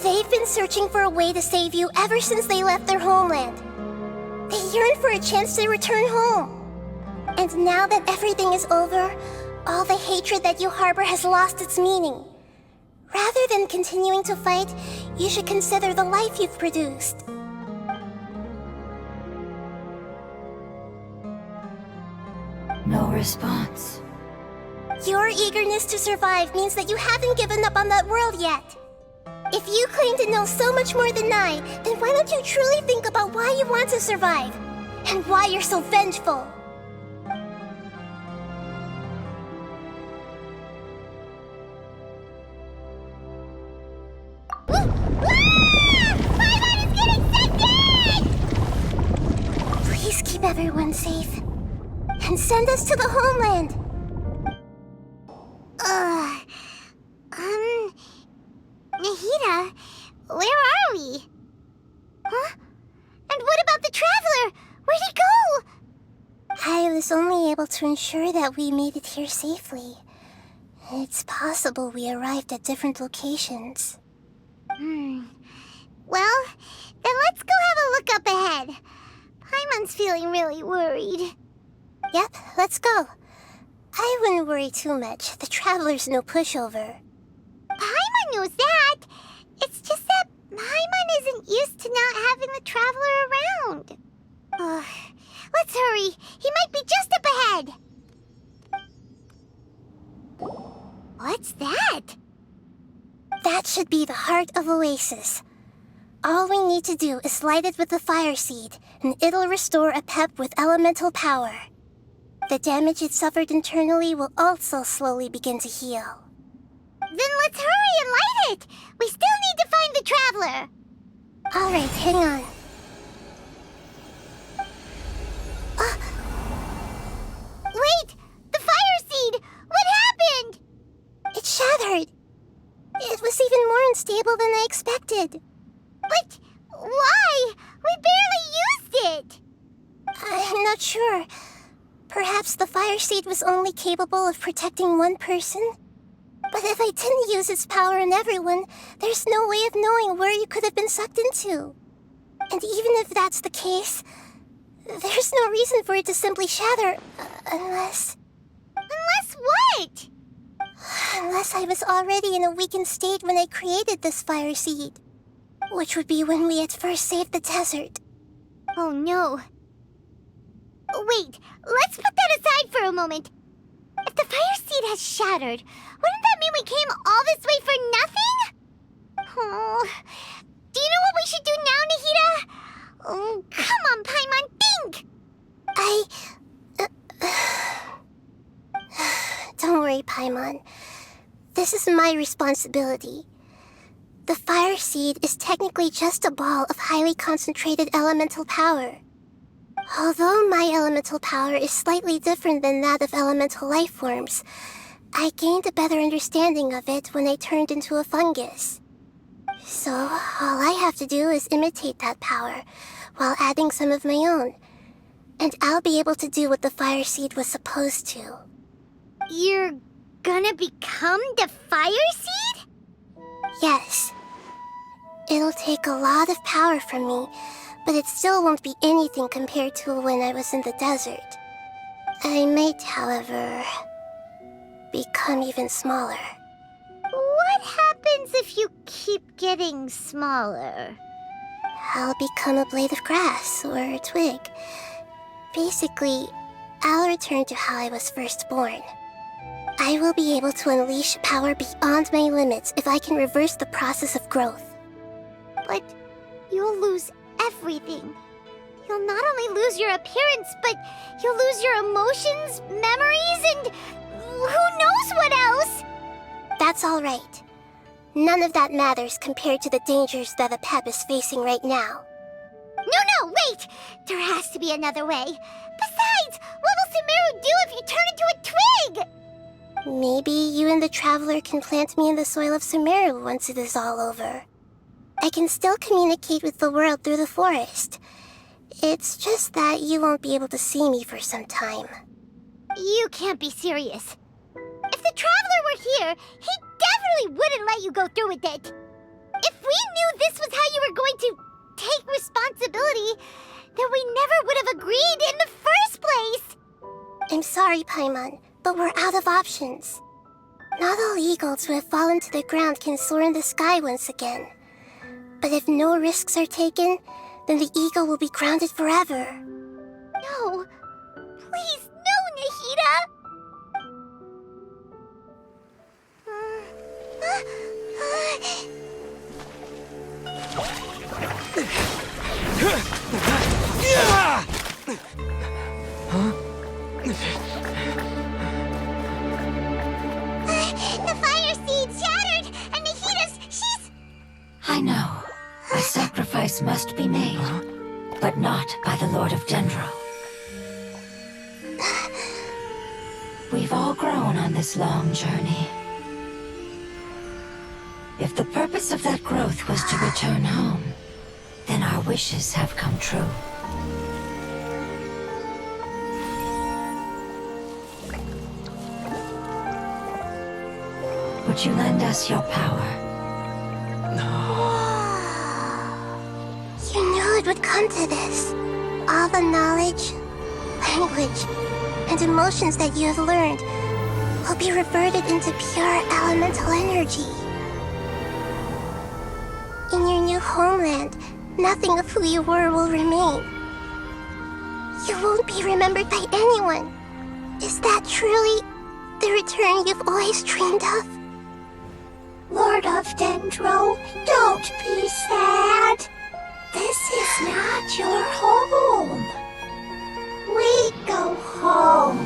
They've been searching for a way to save you ever since they left their homeland. They yearn for a chance to return home. And now that everything is over, all the hatred that you harbor has lost its meaning. Rather than continuing to fight, you should consider the life you've produced. No response. Your eagerness to survive means that you haven't given up on that world yet. If you claim to know so much more than I, then why don't you truly think about why you want to survive? And why you're so vengeful? Please keep everyone safe. And send us to the homeland. Nahida, where are we? Huh? And what about the Traveler? Where'd he go? I was only able to ensure that we made it here safely. It's possible we arrived at different locations. Well, then let's go have a look up ahead. Paimon's feeling really worried. Yep, let's go. I wouldn't worry too much. The Traveler's no pushover. Paimon knows that. It's just that Paimon isn't used to not having the Traveler around. Let's hurry. He might be just up ahead. What's that? That should be the heart of Oasis. All we need to do is light it with the fire seed, and it'll restore a pep with elemental power. The damage it suffered internally will also slowly begin to heal. Then let's hurry and light it! We still need to find the Traveler! Alright, hang on. Wait! The fire seed! What happened? It shattered! It was even more unstable than I expected. But why? We barely used it! I'm not sure. Perhaps the fire seed was only capable of protecting one person? But if I didn't use its power on everyone, there's no way of knowing where you could have been sucked into. And even if that's the case, there's no reason for it to simply shatter, unless... Unless what? Unless I was already in a weakened state when I created this fire seed. Which would be when we had first saved the desert. Oh no. Wait, let's put that aside for a moment. If the fire seed has shattered, wouldn't that mean we came all this way for nothing? Oh, do you know what we should do now, Nahida? Oh, come on, Paimon, think! Don't worry, Paimon. This is my responsibility. The fire seed is technically just a ball of highly concentrated elemental power. Although my elemental power is slightly different than that of elemental life forms, I gained a better understanding of it when I turned into a fungus. So, all I have to do is imitate that power, while adding some of my own. And I'll be able to do what the fire seed was supposed to. You're gonna become the fire seed? Yes. It'll take a lot of power from me, but it still won't be anything compared to when I was in the desert. I might, however, become even smaller. What happens if you keep getting smaller? I'll become a blade of grass or a twig. Basically, I'll return to how I was first born. I will be able to unleash power beyond my limits if I can reverse the process of growth. But you'll lose everything. You'll not only lose your appearance, but you'll lose your emotions, memories, and who knows what else? That's all right. None of that matters compared to the dangers that the Pep is facing right now. No, wait! There has to be another way. Besides, what will Sumeru do if you turn into a twig? Maybe you and the Traveler can plant me in the soil of Sumeru once it is all over. I can still communicate with the world through the forest. It's just that you won't be able to see me for some time. You can't be serious. If the Traveler were here, he definitely wouldn't let you go through with it. If we knew this was how you were going to take responsibility, then we never would have agreed in the first place. I'm sorry, Paimon, but we're out of options. Not all eagles who have fallen to the ground can soar in the sky once again. But if no risks are taken, then the eagle will be grounded forever. No. Please, no, Nahida! The fire seed shattered, and she's... I know. A sacrifice must be made, but not by the Lord of Dendro. We've all grown on this long journey. If the purpose of that growth was to return home, then our wishes have come true. Would you lend us your power? You knew it would come to this. All the knowledge, language, and emotions that you have learned will be reverted into pure elemental energy. In your new homeland, nothing of who you were will remain. You won't be remembered by anyone. Is that truly the return you've always dreamed of? Lord of Dendro, don't be sad. This is not your home. We go home.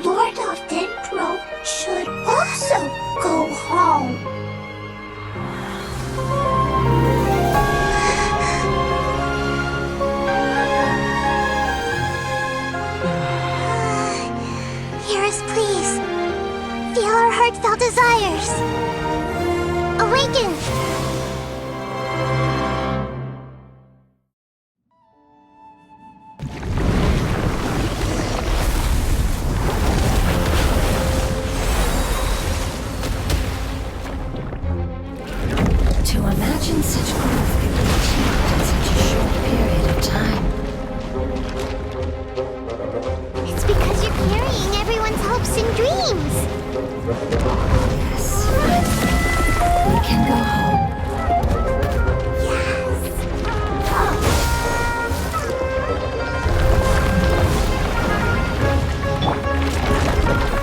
Lord of Dendro should also go home. Hear us, please. Feel our heartfelt desires. Awaken! To imagine such growth could be achieved in such a short period of time. It's because you're carrying everyone's hopes and dreams. Yes, finally, we can go home.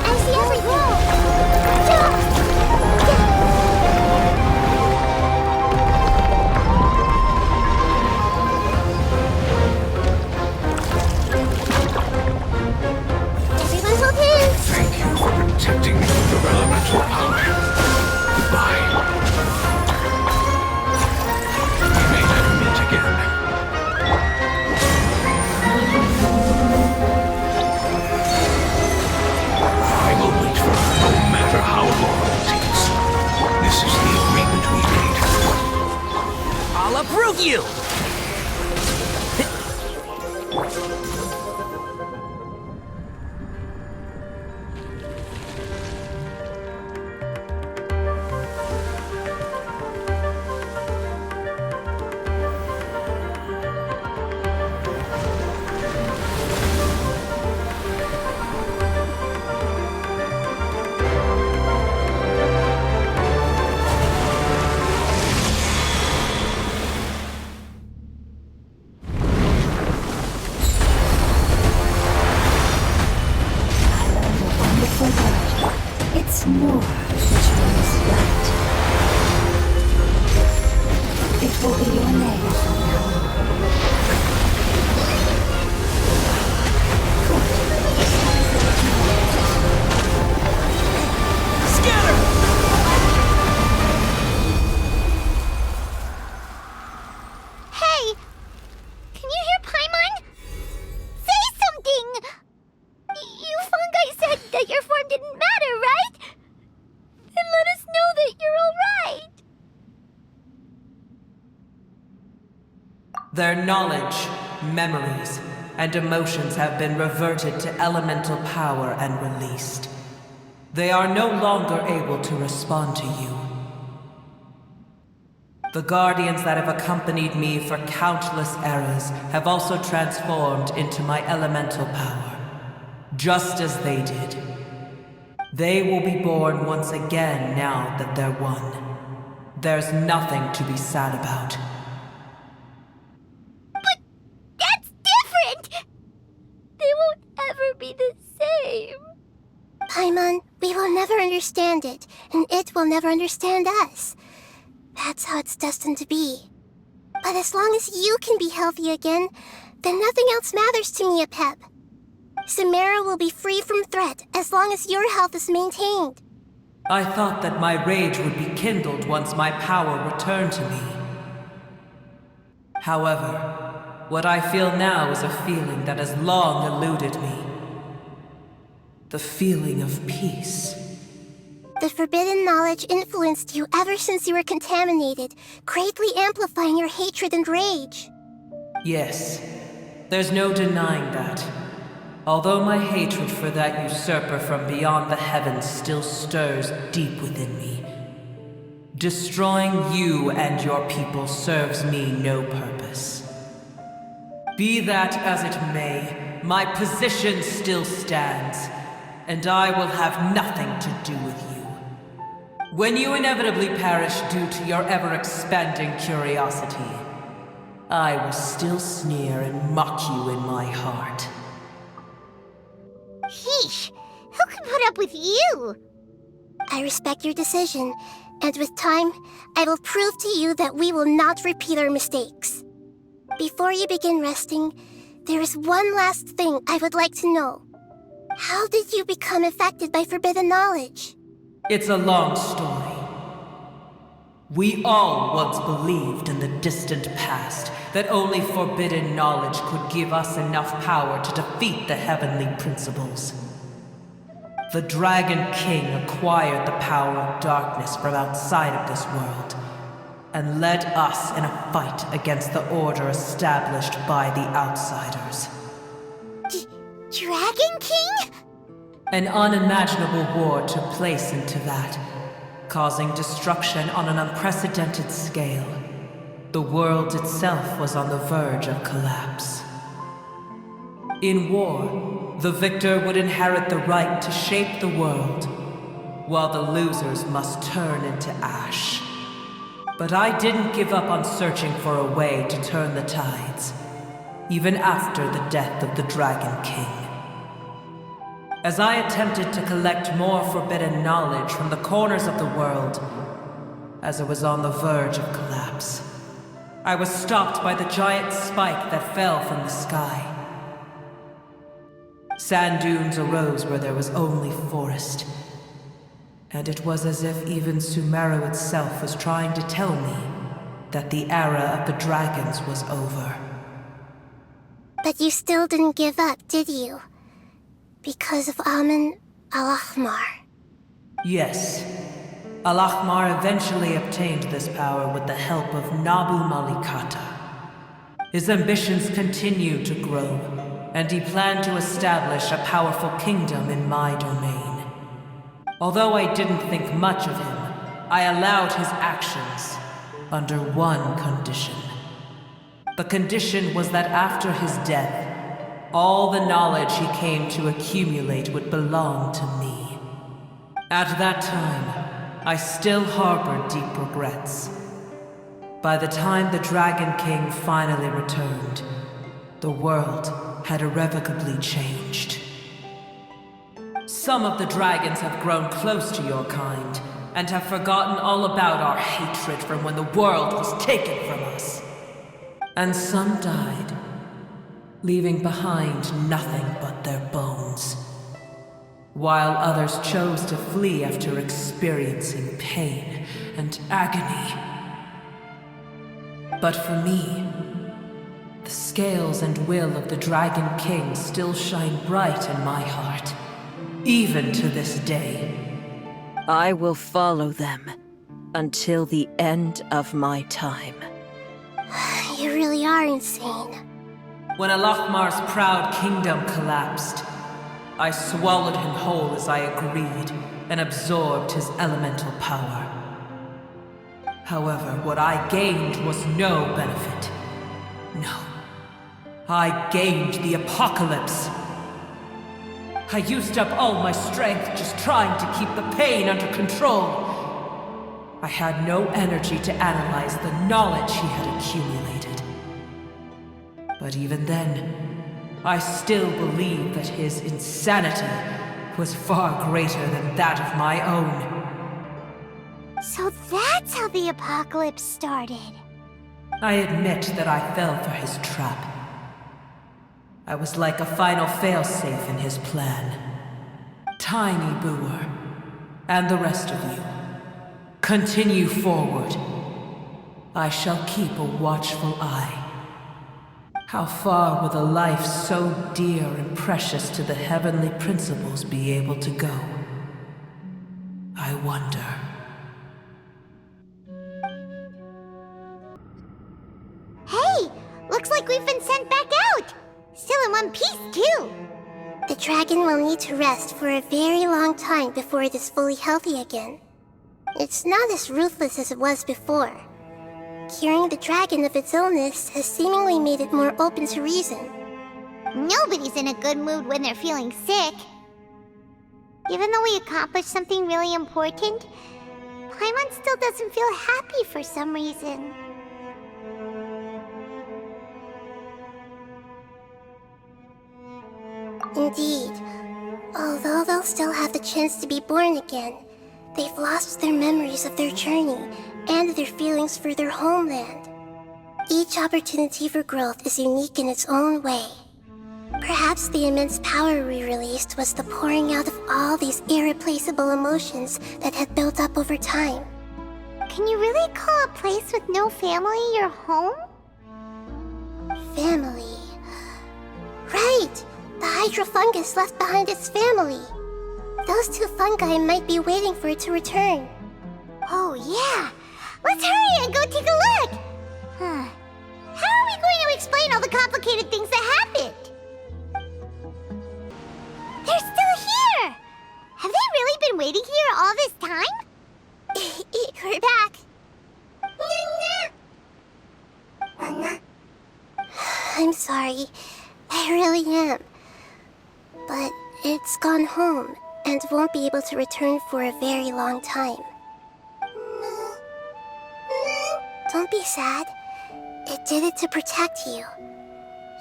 I see everything. Everyone hold hands! Thank you for protecting me from your elemental power. Goodbye. We may never meet again. I will wait for her no matter how long it takes. This is the agreement we made. I'll approve you! It's more which brings light. It will be your name from now on. Scatter! Hey! Can you hear Paimon? Say something! You fungi said that your form didn't matter, right? Their knowledge, memories, and emotions have been reverted to elemental power and released. They are no longer able to respond to you. The guardians that have accompanied me for countless eras have also transformed into my elemental power, just as they did. They will be born once again now that they're one. There's nothing to be sad about. But that's different! They won't ever be the same. Paimon, we will never understand it, and it will never understand us. That's how it's destined to be. But as long as you can be healthy again, then nothing else matters to me, Apep. Samara will be free from threat as long as your health is maintained. I thought that my rage would be kindled once my power returned to me. However, what I feel now is a feeling that has long eluded me. The feeling of peace. The forbidden knowledge influenced you ever since you were contaminated, greatly amplifying your hatred and rage. Yes, there's no denying that. Although my hatred for that usurper from beyond the heavens still stirs deep within me, destroying you and your people serves me no purpose. Be that as it may, my position still stands, and I will have nothing to do with you. When you inevitably perish due to your ever-expanding curiosity, I will still sneer and mock you in my heart. Sheesh, who can put up with you? I respect your decision, and with time, I will prove to you that we will not repeat our mistakes. Before you begin resting, there is one last thing I would like to know. How did you become affected by forbidden knowledge? It's a long story. We all once believed in the distant past that only forbidden knowledge could give us enough power to defeat the heavenly principles. The Dragon King acquired the power of darkness from outside of this world, and led us in a fight against the order established by the outsiders. Dragon King? An unimaginable war took place into that, causing destruction on an unprecedented scale. The world itself was on the verge of collapse. In war, the victor would inherit the right to shape the world, while the losers must turn into ash. But I didn't give up on searching for a way to turn the tides, even after the death of the Dragon King. As I attempted to collect more forbidden knowledge from the corners of the world, as it was on the verge of collapse, I was stopped by the giant spike that fell from the sky. Sand dunes arose where there was only forest, and it was as if even Sumeru itself was trying to tell me that the era of the dragons was over. But you still didn't give up, did you? Because of Amun Al-Ahmar. Yes. Al-Ahmar eventually obtained this power with the help of Nabu Malikata. His ambitions continued to grow, and he planned to establish a powerful kingdom in my domain. Although I didn't think much of him, I allowed his actions under one condition. The condition was that after his death, all the knowledge he came to accumulate would belong to me. At that time, I still harbored deep regrets. By the time the Dragon King finally returned, the world had irrevocably changed. Some of the dragons have grown close to your kind, and have forgotten all about our hatred from when the world was taken from us. And some died, leaving behind nothing but their bones, while others chose to flee after experiencing pain and agony. But for me, the scales and will of the Dragon King still shine bright in my heart, even to this day. I will follow them until the end of my time. You really are insane. When Alachmar's proud kingdom collapsed, I swallowed him whole as I agreed, and absorbed his elemental power. However, what I gained was no benefit. No. I gained the apocalypse. I used up all my strength just trying to keep the pain under control. I had no energy to analyze the knowledge he had accumulated. But even then, I still believe that his insanity was far greater than that of my own. So that's how the apocalypse started. I admit that I fell for his trap. I was like a final failsafe in his plan. Tiny Brewer, and the rest of you, continue forward. I shall keep a watchful eye. How far will a life so dear and precious to the heavenly principles be able to go? I wonder. Hey! Looks like we've been sent back out! Still in one piece, too! The dragon will need to rest for a very long time before it is fully healthy again. It's not as ruthless as it was before. Curing the dragon of its illness has seemingly made it more open to reason. Nobody's in a good mood when they're feeling sick. Even though we accomplished something really important, Paimon still doesn't feel happy for some reason. Indeed. Although they'll still have the chance to be born again, they've lost their memories of their journey and their feelings for their homeland. Each opportunity for growth is unique in its own way. Perhaps the immense power we released was the pouring out of all these irreplaceable emotions that had built up over time. Can you really call a place with no family your home? Family. Right! The hydrofungus left behind its family. Those two fungi might be waiting for it to return. Oh yeah! Let's hurry and go take a look! Huh. How are we going to explain all the complicated things that happened? They're still here! Have they really been waiting here all this time? We're back. I'm sorry. I really am. But it's gone home and won't be able to return for a very long time. Don't be sad. It did it to protect you.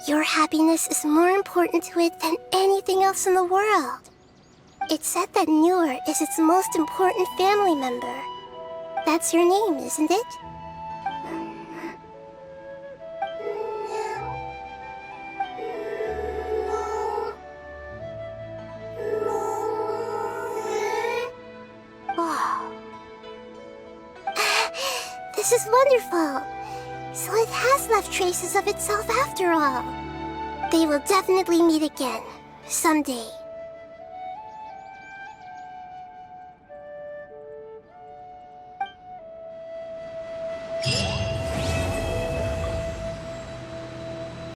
Your happiness is more important to it than anything else in the world. It said that Newer is its most important family member. That's your name, isn't it? This is wonderful. So it has left traces of itself after all. They will definitely meet again, someday.